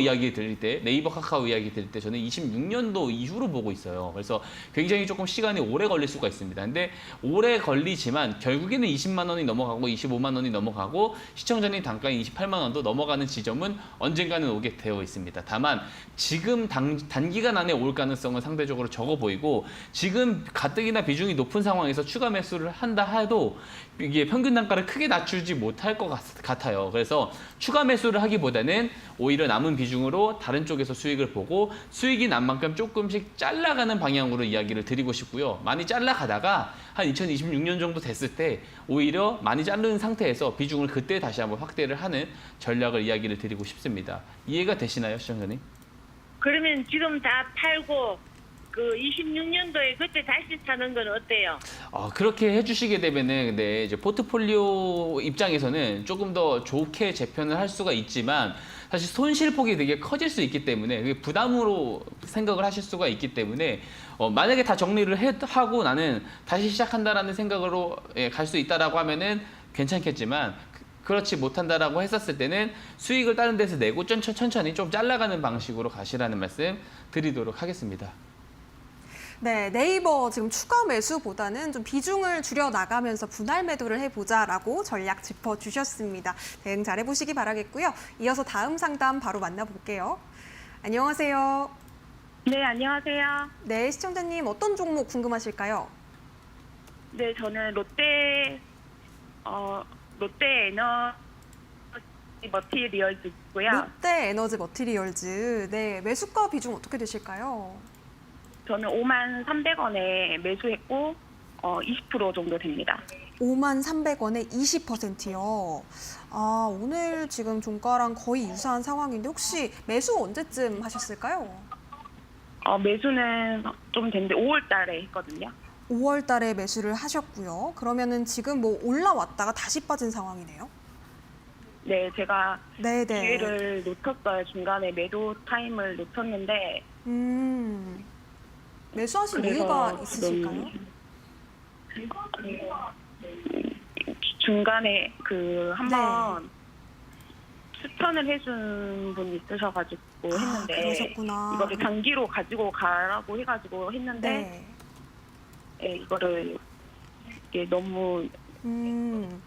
카카오 이야기 드릴 때 저는 26년도 이후로 보고 있어요. 그래서 굉장히 조금 시간이 오래 걸릴 수가 있습니다. 근데 오래 걸리지만 결국에는 20만 원이 넘어가고 25만 원이 넘어가고 시청자님 단가인 28만 원도 넘어가는 지점은 언젠가는 오게 되어 있습니다. 다만 지금 단기간 안에 올 가능성은 상대적으로 적어 보이고 지금 가뜩이나 비중이 높은 상황에서 추가 매수를 한다 해도 이게 평균 단가를 크게 낮추지 못할 것 같아요. 그래서 추가 매수를 하기보다는 오히려 남은 비중으로 다른 쪽에서 수익을 보고 수익이 난 만큼 조금씩 잘라가는 방향으로 이야기를 드리고 싶고요. 많이 잘라가다가 한 2026년 정도 됐을 때 오히려 많이 자르는 상태에서 비중을 그때 다시 한번 확대를 하는 전략을 이야기를 드리고 싶습니다. 이해가 되시나요, 시청자님? 그러면 지금 다 팔고 그 26년도에 그때 다시 사는 건 어때요? 그렇게 해주시게 되면은 근데 이제 포트폴리오 입장에서는 조금 더 좋게 재편을 할 수가 있지만 사실 손실폭이 되게 커질 수 있기 때문에 그게 부담으로 생각을 하실 수가 있기 때문에 만약에 다 정리를 하고 나는 다시 시작한다라는 생각으로 갈 수 있다라고 하면은 괜찮겠지만 그렇지 못한다라고 했었을 때는 수익을 다른 데서 내고 천천히 좀 잘라가는 방식으로 가시라는 말씀 드리도록 하겠습니다. 네, 네이버 지금 추가 매수보다는 좀 비중을 줄여 나가면서 분할 매도를 해보자라고 전략 짚어주셨습니다. 대응 잘 해보시기 바라겠고요. 이어서 다음 상담 바로 만나볼게요. 안녕하세요. 네, 안녕하세요. 네, 시청자님 어떤 종목 궁금하실까요? 네, 저는 롯데 에너지 머티리얼즈 있고요. 롯데 에너지 머티리얼즈. 네, 매수가 비중 어떻게 되실까요? 저는 53,300원에 매수했고 20% 정도 됩니다. 53,300원에 20%요. 오늘 지금 종가랑 거의 유사한 상황인데 혹시 매수 언제쯤 하셨을까요? 매수는 좀 됐는데 5월 달에 했거든요. 5월 달에 매수를 하셨고요. 그러면은 지금 뭐 올라왔다가 다시 빠진 상황이네요. 네, 제가 네네. 기회를 놓쳤어요. 중간에 매도 타임을 놓쳤는데 매수하신 그래서 이유가 있으실까요? 중간에 그 한번 네. 추천을 해준 분이 있으셔가지고 했는데 그러셨구나. 이거를 단기로 가지고 가라고 해가지고 했는데 네. 이거를 이게 너무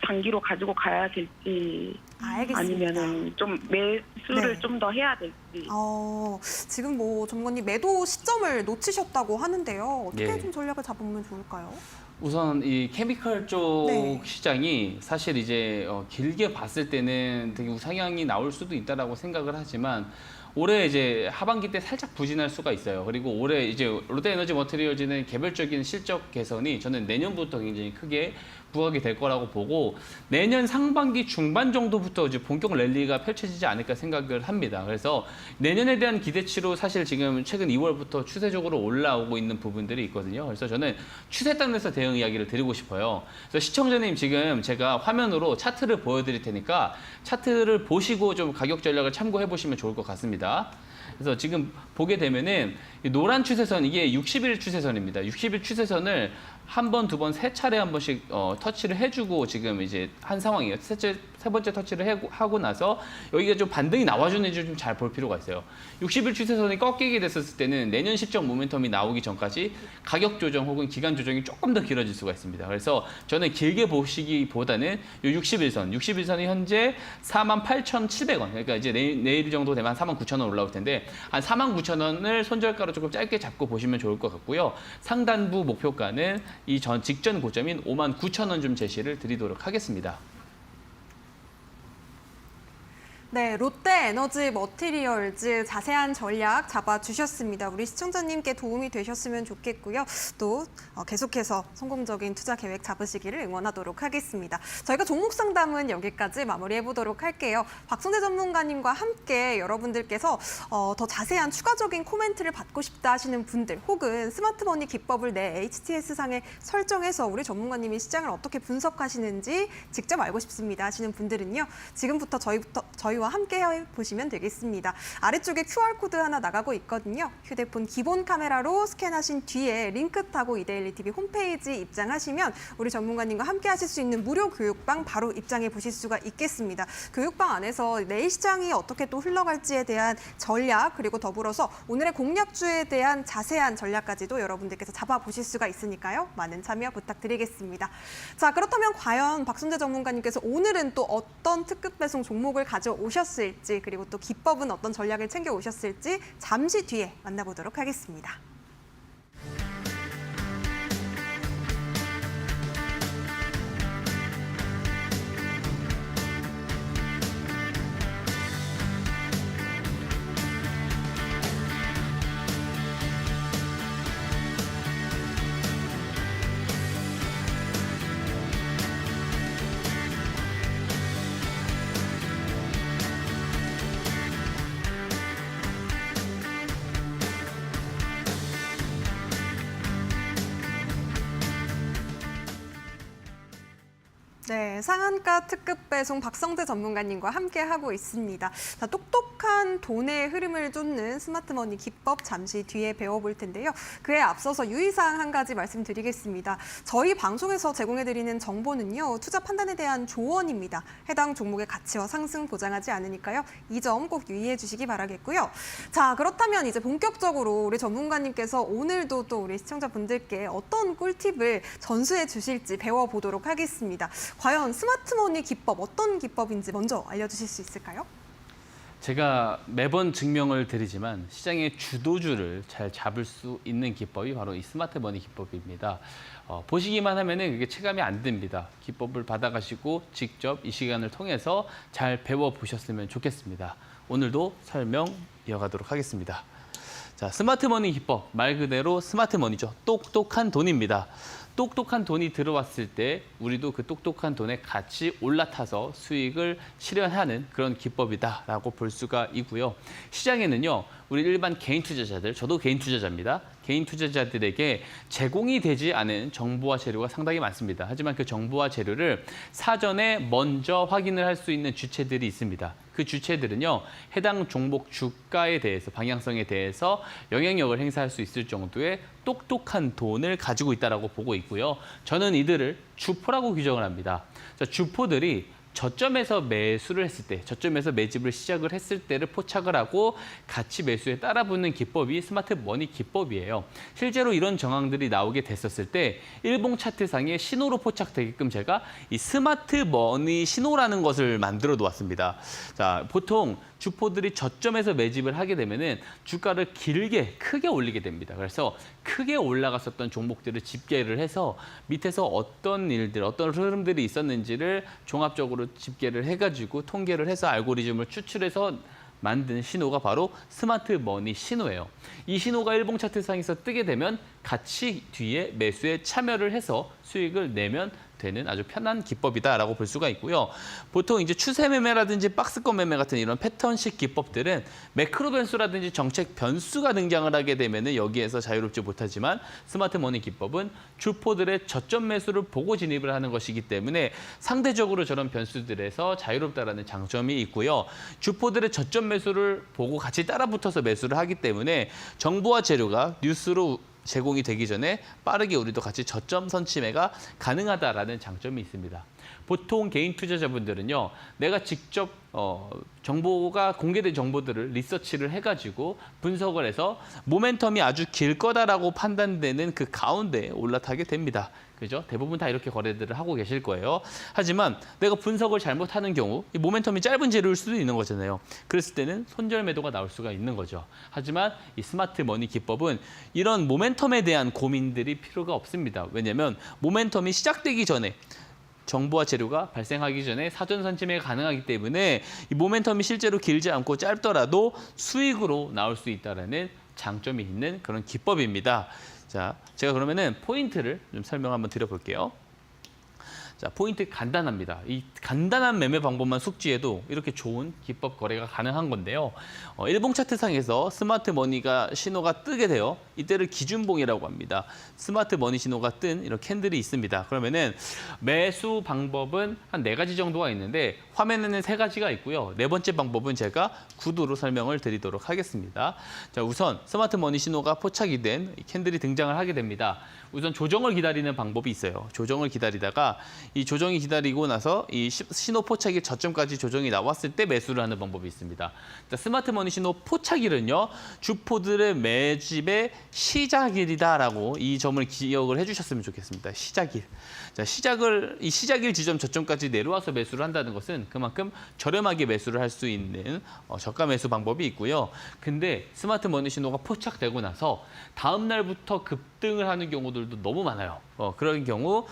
단기로 가지고 가야 될지 알겠습니다. 아니면은 좀 매수를 네. 좀 더 해야 될지. 지금 뭐 전문가님 매도 시점을 놓치셨다고 하는데요. 어떻게 예. 좀 전략을 잡으면 좋을까요? 우선 이 케미컬 쪽 네. 시장이 사실 이제 길게 봤을 때는 되게 우상향이 나올 수도 있다라고 생각을 하지만 올해 이제 하반기 때 살짝 부진할 수가 있어요. 그리고 올해 이제 롯데에너지 머티리얼즈는 개별적인 실적 개선이 저는 내년부터 굉장히 크게 부각이 될 거라고 보고 내년 상반기 중반 정도부터 이제 본격 랠리가 펼쳐지지 않을까 생각을 합니다. 그래서 내년에 대한 기대치로 사실 지금 최근 2월부터 추세적으로 올라오고 있는 부분들이 있거든요. 그래서 저는 추세 단에서 대응 이야기를 드리고 싶어요. 그래서 시청자님 지금 제가 화면으로 차트를 보여드릴 테니까 차트를 보시고 좀 가격 전략을 참고해 보시면 좋을 것 같습니다. 그래서 지금 보게 되면은 이 노란 추세선 이게 60일 추세선입니다. 60일 추세선을 한 번, 두 번, 세 차례 한 번씩 터치를 해주고 지금 이제 한 상황이에요. 세 번째 터치를 하고 나서 여기가 좀 반등이 나와주는지 좀 잘 볼 필요가 있어요. 60일 추세선이 꺾이게 됐었을 때는 내년 실적 모멘텀이 나오기 전까지 가격 조정 혹은 기간 조정이 조금 더 길어질 수가 있습니다. 그래서 저는 길게 보시기보다는 이 61선이 현재 48,700원. 그러니까 이제 내일 정도 되면 49,000원 올라올 텐데 한 49,000원을 손절가로 조금 짧게 잡고 보시면 좋을 것 같고요. 상단부 목표가는 이 직전 고점인 59,000원 좀 제시를 드리도록 하겠습니다. 네, 롯데 에너지 머티리얼즈 자세한 전략 잡아주셨습니다. 우리 시청자님께 도움이 되셨으면 좋겠고요. 또 계속해서 성공적인 투자 계획 잡으시기를 응원하도록 하겠습니다. 저희가 종목 상담은 여기까지 마무리해보도록 할게요. 박성재 전문가님과 함께 여러분들께서 더 자세한 추가적인 코멘트를 받고 싶다 하시는 분들 혹은 스마트머니 기법을 내 HTS상에 설정해서 우리 전문가님이 시장을 어떻게 분석하시는지 직접 알고 싶습니다 하시는 분들은요. 지금부터 저희와 함께 해보시면 되겠습니다. 아래쪽에 QR코드 하나 나가고 있거든요. 휴대폰 기본 카메라로 스캔하신 뒤에 링크 타고 이데일리TV 홈페이지 입장하시면 우리 전문가님과 함께 하실 수 있는 무료 교육방 바로 입장해 보실 수가 있겠습니다. 교육방 안에서 내일 시장이 어떻게 또 흘러갈지에 대한 전략 그리고 더불어서 오늘의 공략주에 대한 자세한 전략까지도 여러분들께서 잡아보실 수가 있으니까요. 많은 참여 부탁드리겠습니다. 자, 그렇다면 과연 박순재 전문가님께서 오늘은 또 어떤 특급 배송 종목을 가져오셨을지 그리고 또 기법은 어떤 전략을 챙겨 오셨을지 잠시 뒤에 만나보도록 하겠습니다. 네, 상한가 특급 배송 박성재 전문가님과 함께하고 있습니다. 자, 똑똑한 돈의 흐름을 쫓는 스마트머니 기법 잠시 뒤에 배워볼 텐데요. 그에 앞서서 유의사항 한 가지 말씀드리겠습니다. 저희 방송에서 제공해드리는 정보는요, 투자 판단에 대한 조언입니다. 해당 종목의 가치와 상승 보장하지 않으니까요. 이 점 꼭 유의해 주시기 바라겠고요. 자, 그렇다면 이제 본격적으로 우리 전문가님께서 오늘도 또 우리 시청자분들께 어떤 꿀팁을 전수해 주실지 배워보도록 하겠습니다. 과연 스마트머니 기법 어떤 기법인지 먼저 알려주실 수 있을까요? 제가 매번 증명을 드리지만 시장의 주도주를 잘 잡을 수 있는 기법이 바로 이 스마트머니 기법입니다. 보시기만 하면은 그게 체감이 안 됩니다. 기법을 받아가시고 직접 이 시간을 통해서 잘 배워보셨으면 좋겠습니다. 오늘도 설명 이어가도록 하겠습니다. 자, 스마트머니 기법, 말 그대로 스마트머니죠. 똑똑한 돈입니다. 똑똑한 돈이 들어왔을 때 우리도 그 똑똑한 돈에 같이 올라타서 수익을 실현하는 그런 기법이다라고 볼 수가 있고요. 시장에는요, 우리 일반 개인 투자자들, 저도 개인 투자자입니다. 개인 투자자들에게 제공이 되지 않은 정보와 재료가 상당히 많습니다. 하지만 그 정보와 재료를 사전에 먼저 확인을 할 수 있는 주체들이 있습니다. 그 주체들은요, 해당 종목 주가에 대해서, 방향성에 대해서 영향력을 행사할 수 있을 정도의 똑똑한 돈을 가지고 있다고 보고 있고요. 저는 이들을 주포라고 규정을 합니다. 자, 주포들이 저점에서 매수를 했을 때, 저점에서 매집을 시작을 했을 때를 포착을 하고 같이 매수에 따라붙는 기법이 스마트머니 기법이에요. 실제로 이런 정황들이 나오게 됐었을 때 일봉 차트상에 신호로 포착되게끔 제가 이 스마트머니 신호라는 것을 만들어 놓았습니다. 자, 보통 주포들이 저점에서 매집을 하게 되면은 주가를 길게 크게 올리게 됩니다. 그래서 크게 올라갔었던 종목들을 집계를 해서 밑에서 어떤 일들, 어떤 흐름들이 있었는지를 종합적으로 집계를 해가지고 통계를 해서 알고리즘을 추출해서 만든 신호가 바로 스마트머니 신호예요. 이 신호가 일봉 차트상에서 뜨게 되면 같이 뒤에 매수에 참여를 해서 수익을 내면 되는 아주 편한 기법이다라고 볼 수가 있고요. 보통 이제 추세 매매라든지 박스권 매매 같은 이런 패턴식 기법들은 매크로 변수라든지 정책 변수가 등장을 하게 되면은 여기에서 자유롭지 못하지만 스마트머니 기법은 주포들의 저점 매수를 보고 진입을 하는 것이기 때문에 상대적으로 저런 변수들에서 자유롭다라는 장점이 있고요. 주포들의 저점 매수를 보고 같이 따라붙어서 매수를 하기 때문에 정보와 재료가 뉴스로 제공이 되기 전에 빠르게 우리도 같이 저점 선침해가 가능하다라는 장점이 있습니다. 보통 개인 투자자분들은요, 내가 직접 정보가 공개된 정보들을 리서치를 해가지고 분석을 해서 모멘텀이 아주 길 거다라고 판단되는 그 가운데에 올라타게 됩니다. 그죠? 대부분 다 이렇게 거래들을 하고 계실 거예요. 하지만 내가 분석을 잘못하는 경우 이 모멘텀이 짧은 재료일 수도 있는 거잖아요. 그랬을 때는 손절 매도가 나올 수가 있는 거죠. 하지만 이 스마트 머니 기법은 이런 모멘텀에 대한 고민들이 필요가 없습니다. 왜냐하면 모멘텀이 시작되기 전에 정보와 재료가 발생하기 전에 사전 선침이 가능하기 때문에 이 모멘텀이 실제로 길지 않고 짧더라도 수익으로 나올 수 있다는 장점이 있는 그런 기법입니다. 자, 제가 그러면은 포인트를 좀 설명 한번 드려볼게요. 자, 포인트 간단합니다. 이 간단한 매매 방법만 숙지해도 이렇게 좋은 기법 거래가 가능한 건데요. 일봉 차트상에서 스마트 머니가 신호가 뜨게 돼요. 이때를 기준봉이라고 합니다. 스마트 머니 신호가 뜬 이런 캔들이 있습니다. 그러면은 매수 방법은 한 4가지 정도가 있는데 화면에는 3가지가 있고요. 4번째 방법은 제가 구도로 설명을 드리도록 하겠습니다. 자, 우선 스마트 머니 신호가 포착이 된 캔들이 등장을 하게 됩니다. 우선 조정을 기다리는 방법이 있어요. 조정을 기다리다가 이 조정이 기다리고 나서 이 신호 포착이 저점까지 조정이 나왔을 때 매수를 하는 방법이 있습니다. 자, 스마트머니 신호 포착일은요, 주포들의 매집의 시작일이다라고 이 점을 기억을 해주셨으면 좋겠습니다. 시작일. 자, 이 시작일 지점 저점까지 내려와서 매수를 한다는 것은 그만큼 저렴하게 매수를 할 수 있는 저가 매수 방법이 있고요. 근데 스마트머니 신호가 포착되고 나서 다음 날부터 급등을 하는 경우들도 너무 많아요. 그런 경우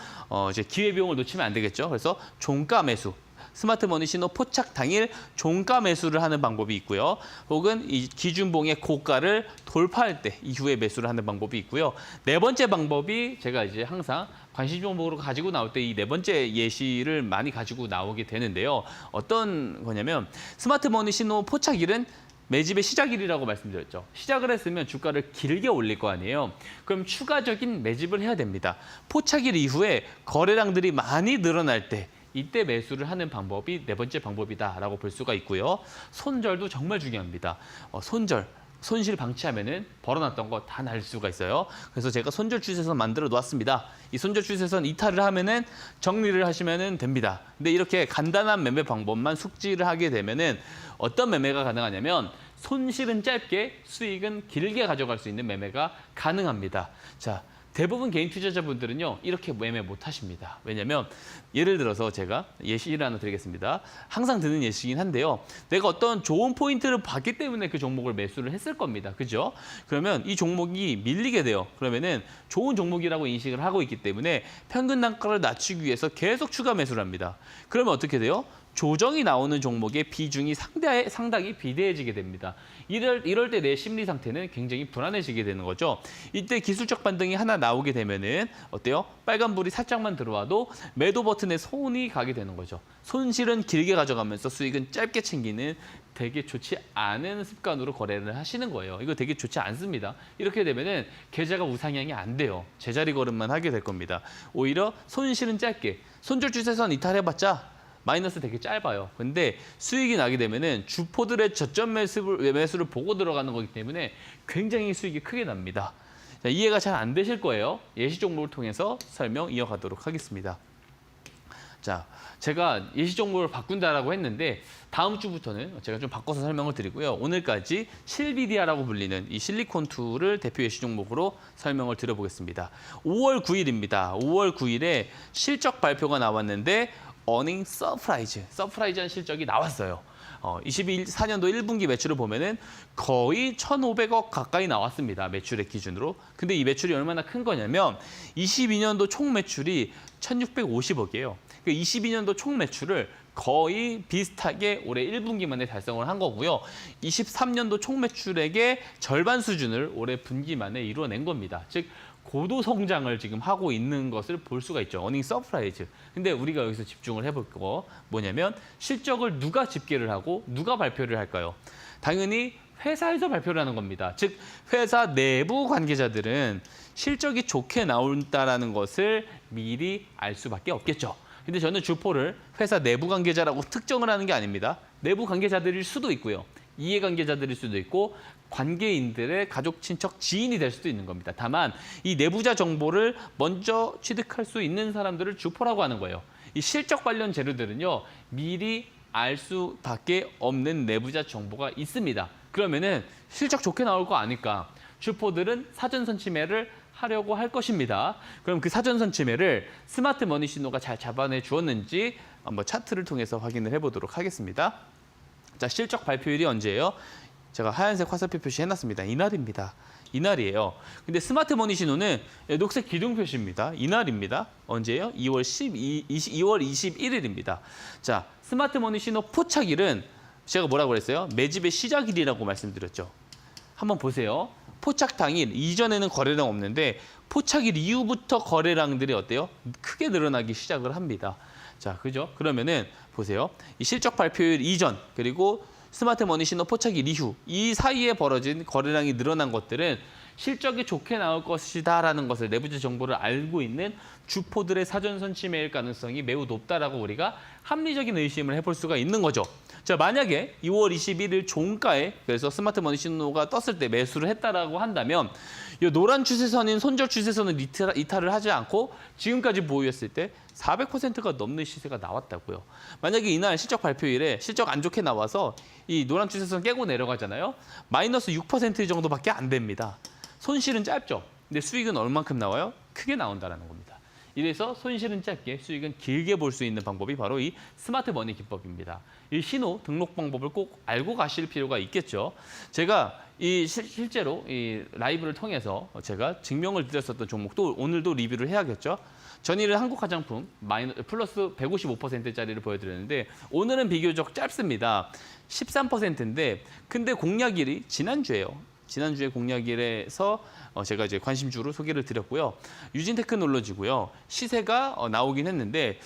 이제 기회비용을 놓치면 안 되겠죠. 그래서 종가 매수. 스마트머니 신호 포착 당일 종가 매수를 하는 방법이 있고요. 혹은 이 기준봉의 고가를 돌파할 때 이후에 매수를 하는 방법이 있고요. 4번째 방법이 제가 이제 항상 관심 종목으로 가지고 나올 때 이 4번째 예시를 많이 가지고 나오게 되는데요. 어떤 거냐면 스마트머니 신호 포착일은 매집의 시작일이라고 말씀드렸죠. 시작을 했으면 주가를 길게 올릴 거 아니에요. 그럼 추가적인 매집을 해야 됩니다. 포착일 이후에 거래량들이 많이 늘어날 때 이때 매수를 하는 방법이 네 번째 방법이다라고 볼 수가 있고요. 손절도 정말 중요합니다. 손실 방치하면은 벌어놨던 거 다 날 수가 있어요. 그래서 제가 손절 추세선 만들어 놓았습니다. 이 손절 추세선 이탈을 하면은 정리를 하시면은 됩니다. 근데 이렇게 간단한 매매 방법만 숙지를 하게 되면은 어떤 매매가 가능하냐면 손실은 짧게 수익은 길게 가져갈 수 있는 매매가 가능합니다. 자, 대부분 개인 투자자분들은요, 이렇게 매매 못 하십니다. 왜냐면 예를 들어서 제가 예시를 하나 드리겠습니다. 항상 드는 예시긴 한데요. 내가 어떤 좋은 포인트를 봤기 때문에 그 종목을 매수를 했을 겁니다. 그죠? 그러면 이 종목이 밀리게 돼요. 그러면은 좋은 종목이라고 인식을 하고 있기 때문에 평균 단가를 낮추기 위해서 계속 추가 매수를 합니다. 그러면 어떻게 돼요? 조정이 나오는 종목의 비중이 상당히 비대해지게 됩니다. 이럴 때 내 심리 상태는 굉장히 불안해지게 되는 거죠. 이때 기술적 반등이 하나 나오게 되면은 어때요? 빨간불이 살짝만 들어와도 매도 버튼에 손이 가게 되는 거죠. 손실은 길게 가져가면서 수익은 짧게 챙기는 되게 좋지 않은 습관으로 거래를 하시는 거예요. 이거 되게 좋지 않습니다. 이렇게 되면은 계좌가 우상향이 안 돼요. 제자리 걸음만 하게 될 겁니다. 오히려 손실은 짧게, 손절 추세선 이탈해봤자 마이너스 되게 짧아요. 근데 수익이 나게 되면은 주포들의 저점 매수를 보고 들어가는 거기 때문에 굉장히 수익이 크게 납니다. 자, 이해가 잘 안 되실 거예요. 예시 종목을 통해서 설명 이어가도록 하겠습니다. 자, 제가 예시 종목을 바꾼다라고 했는데 다음 주부터는 제가 좀 바꿔서 설명을 드리고요. 오늘까지 실비디아라고 불리는 이 실리콘2를 대표 예시 종목으로 설명을 드려보겠습니다. 5월 9일입니다. 5월 9일에 실적 발표가 나왔는데 어닝 서프라이즈한 실적이 나왔어요. 24년도 1분기 매출을 보면은 거의 1,500억 가까이 나왔습니다. 매출액 기준으로. 근데 이 매출이 얼마나 큰 거냐면 22년도 총 매출이 1,650억이에요. 그 22년도 총 매출을 거의 비슷하게 올해 1분기 만에 달성을 한 거고요. 23년도 총 매출액의 절반 수준을 올해 분기 만에 이루어낸 겁니다. 즉 고도 성장을 지금 하고 있는 것을 볼 수가 있죠. 어닝 서프라이즈. 근데 우리가 여기서 집중을 해볼 거 뭐냐면 실적을 누가 집계를 하고 누가 발표를 할까요? 당연히 회사에서 발표를 하는 겁니다. 즉 회사 내부 관계자들은 실적이 좋게 나온다라는 것을 미리 알 수밖에 없겠죠. 근데 저는 주포를 회사 내부 관계자라고 특정을 하는 게 아닙니다. 내부 관계자들일 수도 있고요. 이해관계자들일 수도 있고 관계인들의 가족, 친척, 지인이 될 수도 있는 겁니다. 다만 이 내부자 정보를 먼저 취득할 수 있는 사람들을 주포라고 하는 거예요. 이 실적 관련 재료들은요. 미리 알 수밖에 없는 내부자 정보가 있습니다. 그러면은 실적 좋게 나올 거 아니까 주포들은 사전선 침해를 하려고 할 것입니다. 그럼 그 사전선 침해를 스마트 머니 신호가 잘 잡아내 주었는지 한번 차트를 통해서 확인을 해보도록 하겠습니다. 자, 실적 발표일이 언제예요? 제가 하얀색 화살표 표시해놨습니다. 이날입니다. 이날이에요. 근데 스마트 머니 신호는 녹색 기둥 표시입니다. 이날입니다. 언제예요? 2월 21일입니다. 자, 스마트 머니 신호 포착일은 제가 뭐라고 그랬어요? 매집의 시작일이라고 말씀드렸죠. 한번 보세요. 포착 당일 이전에는 거래량 없는데 포착일 이후부터 거래량들이 어때요? 크게 늘어나기 시작을 합니다. 자, 그죠? 그러면은 보세요. 이 실적 발표일 이전 그리고 스마트 머니 신호 포착일 이후 이 사이에 벌어진 거래량이 늘어난 것들은 실적이 좋게 나올 것이다라는 것을 내부자 정보를 알고 있는 주포들의 사전선 침해일 가능성이 매우 높다라고 우리가 합리적인 의심을 해볼 수가 있는 거죠. 자, 만약에 2월 21일 종가에 그래서 스마트 머니 신호가 떴을 때 매수를 했다라고 한다면 이 노란 추세선인 손절 추세선은 이탈을 하지 않고 지금까지 보유했을 때 400%가 넘는 시세가 나왔다고요. 만약에 이날 실적 발표일에 실적 안 좋게 나와서 이 노란 추세선 깨고 내려가잖아요. 마이너스 6% 정도밖에 안 됩니다. 손실은 짧죠. 근데 수익은 얼만큼 나와요? 크게 나온다는 겁니다. 이래서 손실은 짧게 수익은 길게 볼 수 있는 방법이 바로 이 스마트 머니 기법입니다. 이 신호 등록 방법을 꼭 알고 가실 필요가 있겠죠. 제가 실제로 이 라이브를 통해서 제가 증명을 드렸었던 종목도 오늘도 리뷰를 해야겠죠. 전일은 한국 화장품 플러스 155%짜리를 보여드렸는데 오늘은 비교적 짧습니다. 13%인데 근데 공략일이 지난주예요. 지난주에 공약일에서 제가 이제 관심주로 소개를 드렸고요. 유진테크놀로지고요. 시세가 나오긴 했는데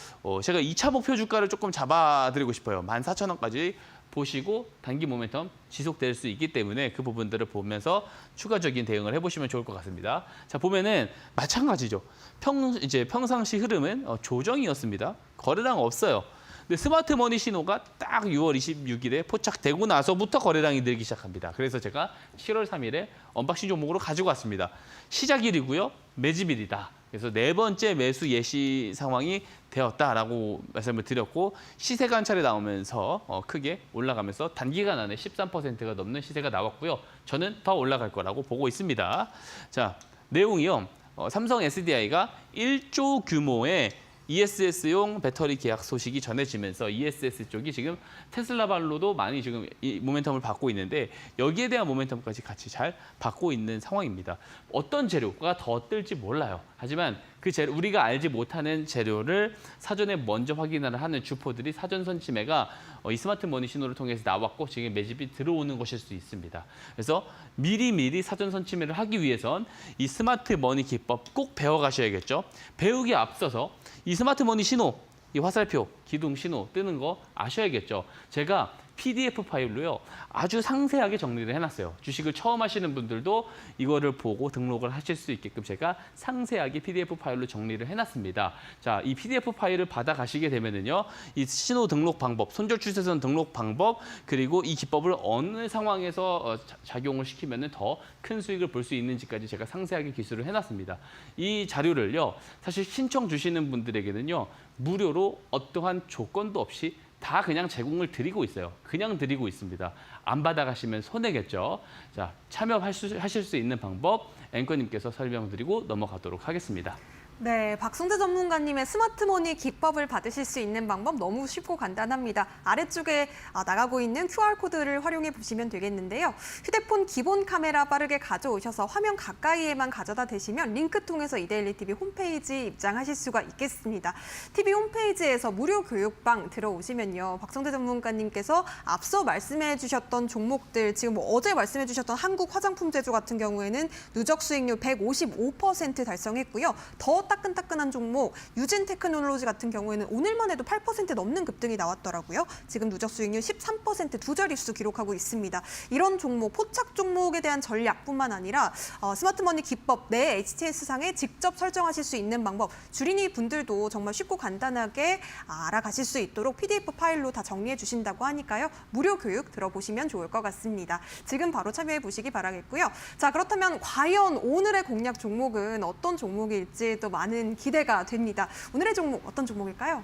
제가 2차 목표 주가를 조금 잡아드리고 싶어요. 14,000원까지 보시고 단기 모멘텀 지속될 수 있기 때문에 그 부분들을 보면서 추가적인 대응을 해보시면 좋을 것 같습니다. 자, 보면은 마찬가지죠. 평상시 흐름은 조정이었습니다. 거래량 없어요. 근데 스마트머니 신호가 딱 6월 26일에 포착되고 나서부터 거래량이 늘기 시작합니다. 그래서 제가 7월 3일에 언박싱 종목으로 가지고 왔습니다. 시작일이고요. 매집일이다. 그래서 네 번째 매수 예시 상황이 되었다라고 말씀을 드렸고 시세 관찰이 나오면서 크게 올라가면서 단기간 안에 13%가 넘는 시세가 나왔고요. 저는 더 올라갈 거라고 보고 있습니다. 자, 내용이요. 삼성 SDI가 1조 규모의 ESS용 배터리 계약 소식이 전해지면서 ESS 쪽이 지금 테슬라발로도 많이 지금 이 모멘텀을 받고 있는데 여기에 대한 모멘텀까지 같이 잘 받고 있는 상황입니다. 어떤 재료가 더 뜰지 몰라요. 하지만 그 재료, 우리가 알지 못하는 재료를 사전에 먼저 확인을 하는 주포들이 사전 선침매가 이 스마트 머니 신호를 통해서 나왔고 지금 매집이 들어오는 것일 수 있습니다. 그래서 미리 사전 선침매를 하기 위해선 이 스마트 머니 기법 꼭 배워가셔야겠죠. 배우기에 앞서서 이 스마트 머니 신호, 이 화살표, 기둥 신호 뜨는 거 아셔야겠죠. 제가 PDF 파일로요. 아주 상세하게 정리를 해놨어요. 주식을 처음 하시는 분들도 이거를 보고 등록을 하실 수 있게끔 제가 상세하게 PDF 파일로 정리를 해놨습니다. 자, 이 PDF 파일을 받아가시게 되면은요. 이 신호 등록 방법, 손절 추세선 등록 방법, 그리고 이 기법을 어느 상황에서 작용을 시키면은 더 큰 수익을 볼 수 있는지까지 제가 상세하게 기술을 해놨습니다. 이 자료를요. 사실 신청 주시는 분들에게는요. 무료로 어떠한 조건도 없이 다 그냥 제공을 드리고 있어요. 그냥 드리고 있습니다. 안 받아가시면 손해겠죠. 자, 참여하실 수 있는 방법 앵커님께서 설명드리고 넘어가도록 하겠습니다. 네, 박성재 전문가님의 스마트머니 기법을 받으실 수 있는 방법 너무 쉽고 간단합니다. 아래쪽에 나가고 있는 QR코드를 활용해 보시면 되겠는데요. 휴대폰 기본 카메라 빠르게 가져오셔서 화면 가까이에만 가져다 대시면 링크 통해서 이데일리TV 홈페이지 입장하실 수가 있겠습니다. TV 홈페이지에서 무료 교육방 들어오시면요. 박성재 전문가님께서 앞서 말씀해 주셨던 종목들, 지금 어제 말씀해 주셨던 한국 화장품 제조 같은 경우에는 누적 수익률 155% 달성했고요. 더 따끈따끈한 종목 유진테크놀로지 같은 경우에는 오늘만 해도 8% 넘는 급등이 나왔더라고요. 지금 누적 수익률 13% 두 자릿수 기록하고 있습니다. 이런 종목, 포착 종목에 대한 전략뿐만 아니라 스마트머니 기법 내 HTS상에 직접 설정하실 수 있는 방법, 주린이 분들도 정말 쉽고 간단하게 알아가실 수 있도록 PDF 파일로 다 정리해 주신다고 하니까요. 무료 교육 들어보시면 좋을 것 같습니다. 지금 바로 참여해 보시기 바라겠고요. 자, 그렇다면 과연 오늘의 공략 종목은 어떤 종목일지 또 많은 기대가 됩니다. 오늘의 종목 어떤 종목일까요?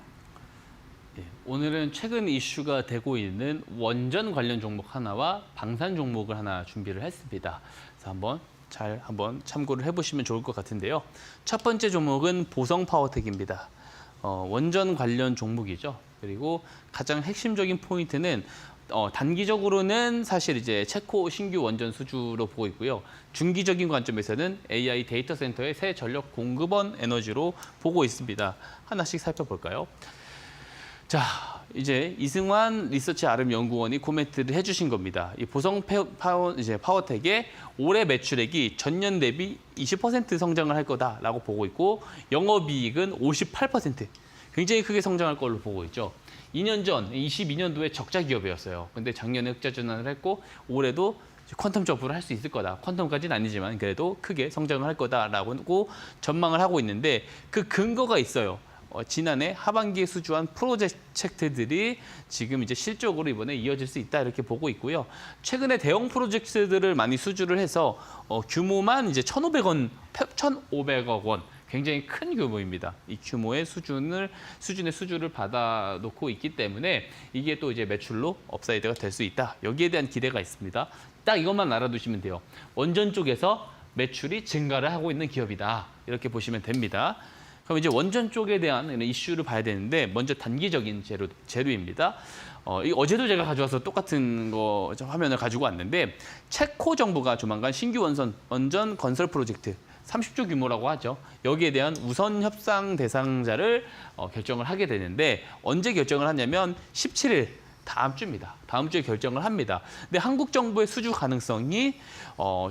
예, 오늘은 최근 이슈가 되고 있는 원전 관련 종목 하나와 방산 종목을 하나 준비를 했습니다. 그래서 한번 참고를 해보시면 좋을 것 같은데요. 첫 번째 종목은 보성파워텍입니다. 원전 관련 종목이죠. 그리고 가장 핵심적인 포인트는 단기적으로는 사실 이제 체코 신규 원전 수주로 보고 있고요. 중기적인 관점에서는 AI 데이터 센터의 새 전력 공급원 에너지로 보고 있습니다. 하나씩 살펴볼까요? 자, 이제 이승환 리서치 RM 연구원이 코멘트를 해주신 겁니다. 이 보성 파워텍의 올해 매출액이 전년 대비 20% 성장을 할 거다라고 보고 있고 영업이익은 58%. 굉장히 크게 성장할 걸로 보고 있죠. 2년 전, 22년도에 적자 기업이었어요. 근데 작년에 흑자 전환을 했고 올해도 퀀텀 점프를 할 수 있을 거다. 퀀텀까지는 아니지만 그래도 크게 성장을 할 거다라고 전망을 하고 있는데 그 근거가 있어요. 지난해 하반기에 수주한 프로젝트들이 지금 이제 실적으로 이번에 이어질 수 있다 이렇게 보고 있고요. 최근에 대형 프로젝트들을 많이 수주를 해서 규모만 이제 1,500억 원. 굉장히 큰 규모입니다. 이 규모의 수준의 수주를 받아놓고 있기 때문에 이게 또 이제 매출로 업사이드가 될 수 있다. 여기에 대한 기대가 있습니다. 딱 이것만 알아두시면 돼요. 원전 쪽에서 매출이 증가를 하고 있는 기업이다. 이렇게 보시면 됩니다. 그럼 이제 원전 쪽에 대한 이슈를 봐야 되는데 먼저 단기적인 재료입니다. 어제도 제가 가져와서 똑같은 거 화면을 가지고 왔는데 체코 정부가 조만간 신규 원전 건설 프로젝트 30조 규모라고 하죠. 여기에 대한 우선 협상 대상자를 결정을 하게 되는데 언제 결정을 하냐면 17일 다음 주입니다. 다음 주에 결정을 합니다. 근데 한국 정부의 수주 가능성이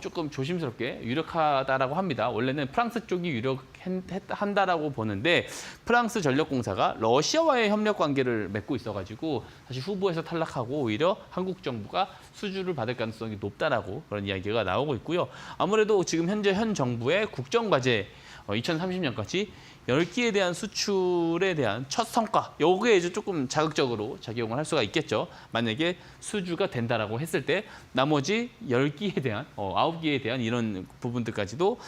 조금 조심스럽게 유력하다라고 합니다. 원래는 프랑스 쪽이 유력한다라고 보는데 프랑스 전력공사가 러시아와의 협력 관계를 맺고 있어가지고 사실 후보에서 탈락하고 오히려 한국 정부가 수주를 받을 가능성이 높다라고 그런 이야기가 나오고 있고요. 아무래도 지금 현재 현 정부의 국정과제 2030년까지 10기에 대한 수출에 대한 첫 성과, 요게 이제 조금 자극적으로 작용을 할 수가 있겠죠. 만약에 수주가 된다라고 했을 때 나머지 10기에 대한, 9기에 대한 이런 부분들까지도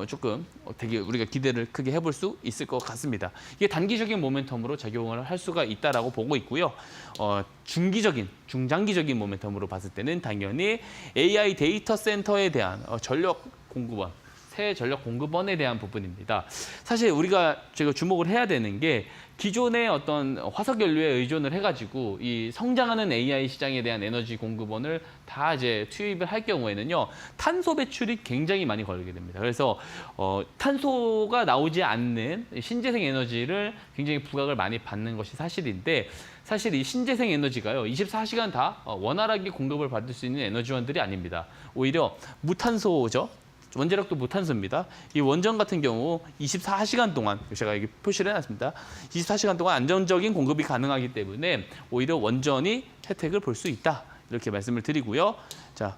조금 되게 우리가 기대를 크게 해볼 수 있을 것 같습니다. 이게 단기적인 모멘텀으로 작용을 할 수가 있다라고 보고 있고요. 중기적인, 중장기적인 모멘텀으로 봤을 때는 당연히 AI 데이터 센터에 대한 전력 공급원, 새 전력 공급원에 대한 부분입니다. 사실 우리가 제가 주목을 해야 되는 게 기존의 어떤 화석 연료에 의존을 해가지고 이 성장하는 AI 시장에 대한 에너지 공급원을 다 이제 투입을 할 경우에는요, 탄소 배출이 굉장히 많이 걸리게 됩니다. 그래서 탄소가 나오지 않는 신재생 에너지를 굉장히 부각을 많이 받는 것이 사실인데, 사실 이 신재생 에너지가요, 24시간 다 원활하게 공급을 받을 수 있는 에너지원들이 아닙니다. 오히려 무탄소죠. 원자력도 무탄소입니다. 이 원전 같은 경우 24시간 동안, 제가 여기 표시를 해놨습니다. 24시간 동안 안정적인 공급이 가능하기 때문에 오히려 원전이 혜택을 볼 수 있다. 이렇게 말씀을 드리고요. 자,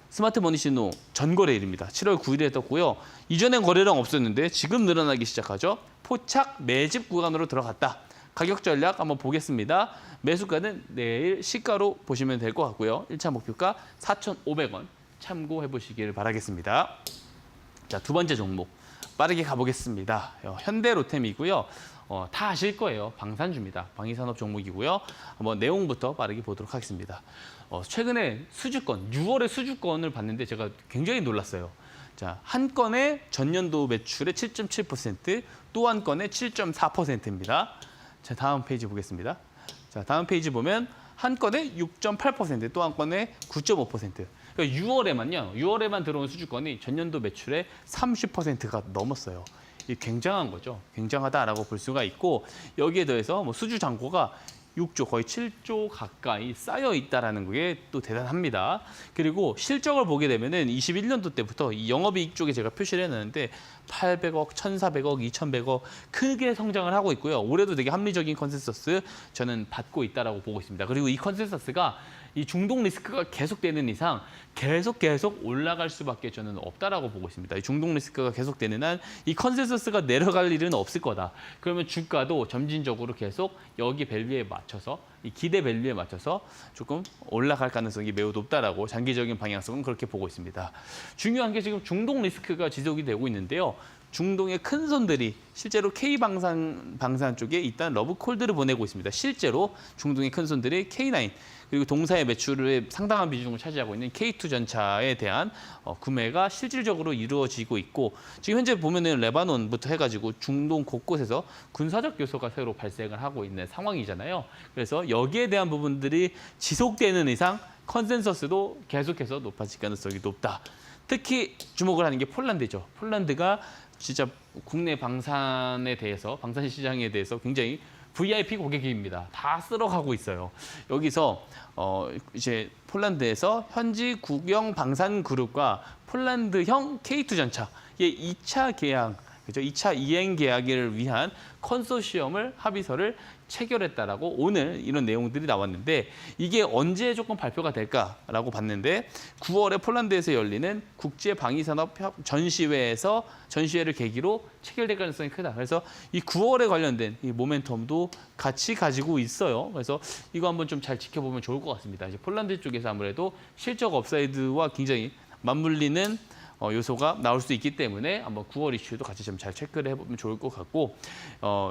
스마트 머니 신호 전거래일입니다. 7월 9일에 떴고요. 이전엔 거래량 없었는데 지금 늘어나기 시작하죠. 포착 매집 구간으로 들어갔다. 가격 전략 한번 보겠습니다. 매수가는 내일 시가로 보시면 될 것 같고요. 1차 목표가 4,500원. 참고해 보시기를 바라겠습니다. 자, 두 번째 종목 빠르게 가보겠습니다. 현대로템이고요. 다 아실 거예요. 방산주입니다. 방위산업 종목이고요. 한번 내용부터 빠르게 보도록 하겠습니다. 최근에 수주권, 6월에 수주권을 봤는데 제가 굉장히 놀랐어요. 자, 한 건의 전년도 매출의 7.7%, 또 한 건의 7.4%입니다. 자, 다음 페이지 보겠습니다. 자, 다음 페이지 보면 한 건에 6.8%, 또 한 건에 9.5%. 그러니까 6월에만 들어온 수주권이 전년도 매출의 30%가 넘었어요. 이게 굉장한 거죠. 굉장하다라고 볼 수가 있고, 여기에 더해서 뭐 수주 잔고가 6조, 거의 7조 가까이 쌓여 있다라는 게 또 대단합니다. 그리고 실적을 보게 되면은 21년도 때부터 이 영업이익 쪽에 제가 표시를 해놨는데 800억, 1,400억, 2,100억 크게 성장을 하고 있고요. 올해도 되게 합리적인 컨센서스 저는 받고 있다라고 보고 있습니다. 그리고 이 컨센서스가 이 중동 리스크가 계속되는 이상 계속 올라갈 수밖에 저는 없다라고 보고 있습니다. 이 중동 리스크가 계속되는 한 이 컨센서스가 내려갈 일은 없을 거다. 그러면 주가도 점진적으로 계속 여기 밸류에 맞춰서, 이 기대 밸류에 맞춰서 조금 올라갈 가능성이 매우 높다라고 장기적인 방향성은 그렇게 보고 있습니다. 중요한 게 지금 중동 리스크가 지속이 되고 있는데요. 중동의 큰 손들이 실제로 K방산 쪽에 일단 러브콜드를 보내고 있습니다. 실제로 중동의 큰 손들이 K9 그리고 동사의 매출의 상당한 비중을 차지하고 있는 K2 전차에 대한 구매가 실질적으로 이루어지고 있고, 지금 현재 보면은 레바논부터 해가지고 중동 곳곳에서 군사적 요소가 새로 발생을 하고 있는 상황이잖아요. 그래서 여기에 대한 부분들이 지속되는 이상 컨센서스도 계속해서 높아질 가능성이 높다. 특히 주목을 하는 게 폴란드죠. 폴란드가 진짜 국내 방산에 대해서, 방산 시장에 대해서 굉장히 VIP 고객입니다. 다 쓸어가고 있어요. 여기서 이제 폴란드에서 현지 국영 방산 그룹과 폴란드형 K2 전차의 2차 계약, 그죠? 2차 이행 계약을 위한 컨소시엄을 합의서를 체결했다라고 오늘 이런 내용들이 나왔는데, 이게 언제 조금 발표가 될까라고 봤는데 9월에 폴란드에서 열리는 국제 방위산업 전시회를 계기로 체결될 가능성이 크다. 그래서 이 9월에 관련된 이 모멘텀도 같이 가지고 있어요. 그래서 이거 한번 좀 잘 지켜보면 좋을 것 같습니다. 이제 폴란드 쪽에서 아무래도 실적 업사이드와 굉장히 맞물리는 요소가 나올 수 있기 때문에 한번 9월 이슈도 같이 좀 잘 체크를 해보면 좋을 것 같고,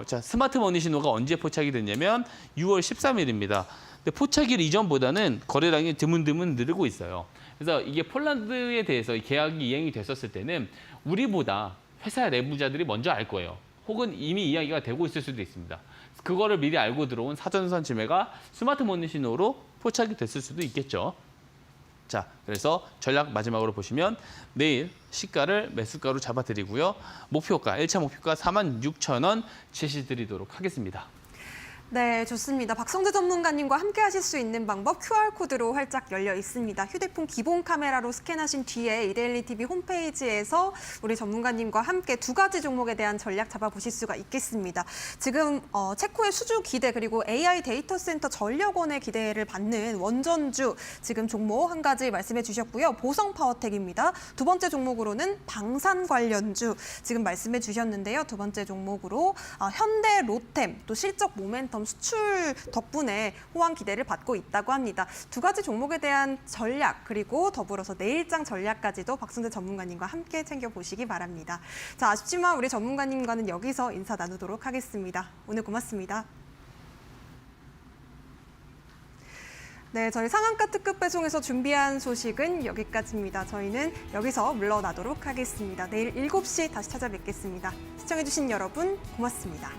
자, 스마트 머니 신호가 언제 포착이 됐냐면 6월 13일입니다. 근데 포착일 이전보다는 거래량이 드문드문 늘고 있어요. 그래서 이게 폴란드에 대해서 계약이 이행이 됐었을 때는 우리보다 회사 내부자들이 먼저 알 거예요. 혹은 이미 이야기가 되고 있을 수도 있습니다. 그거를 미리 알고 들어온 사전선 지매가 스마트 머니 신호로 포착이 됐을 수도 있겠죠. 자, 그래서 전략 마지막으로 보시면 내일 시가를 매수가로 잡아드리고요. 목표가, 1차 목표가 46,000원 제시드리도록 하겠습니다. 네, 좋습니다. 박성재 전문가님과 함께 하실 수 있는 방법 QR코드로 활짝 열려 있습니다. 휴대폰 기본 카메라로 스캔하신 뒤에 이데일리 TV 홈페이지에서 우리 전문가님과 함께 두 가지 종목에 대한 전략 잡아보실 수가 있겠습니다. 지금 체코의 수주 기대 그리고 AI 데이터 센터 전력원의 기대를 받는 원전주 지금 종목 한 가지 말씀해 주셨고요. 보성 파워텍입니다. 두 번째 종목으로는 방산 관련주 지금 말씀해 주셨는데요. 두 번째 종목으로 현대 로템 또 실적 모멘텀 수출 덕분에 호황 기대를 받고 있다고 합니다. 두 가지 종목에 대한 전략 그리고 더불어서 내일장 전략까지도 박성재 전문가님과 함께 챙겨보시기 바랍니다. 자, 아쉽지만 우리 전문가님과는 여기서 인사 나누도록 하겠습니다. 오늘 고맙습니다. 네, 저희 상한가 특급 배송에서 준비한 소식은 여기까지입니다. 저희는 여기서 물러나도록 하겠습니다. 내일 7시 다시 찾아뵙겠습니다. 시청해주신 여러분 고맙습니다.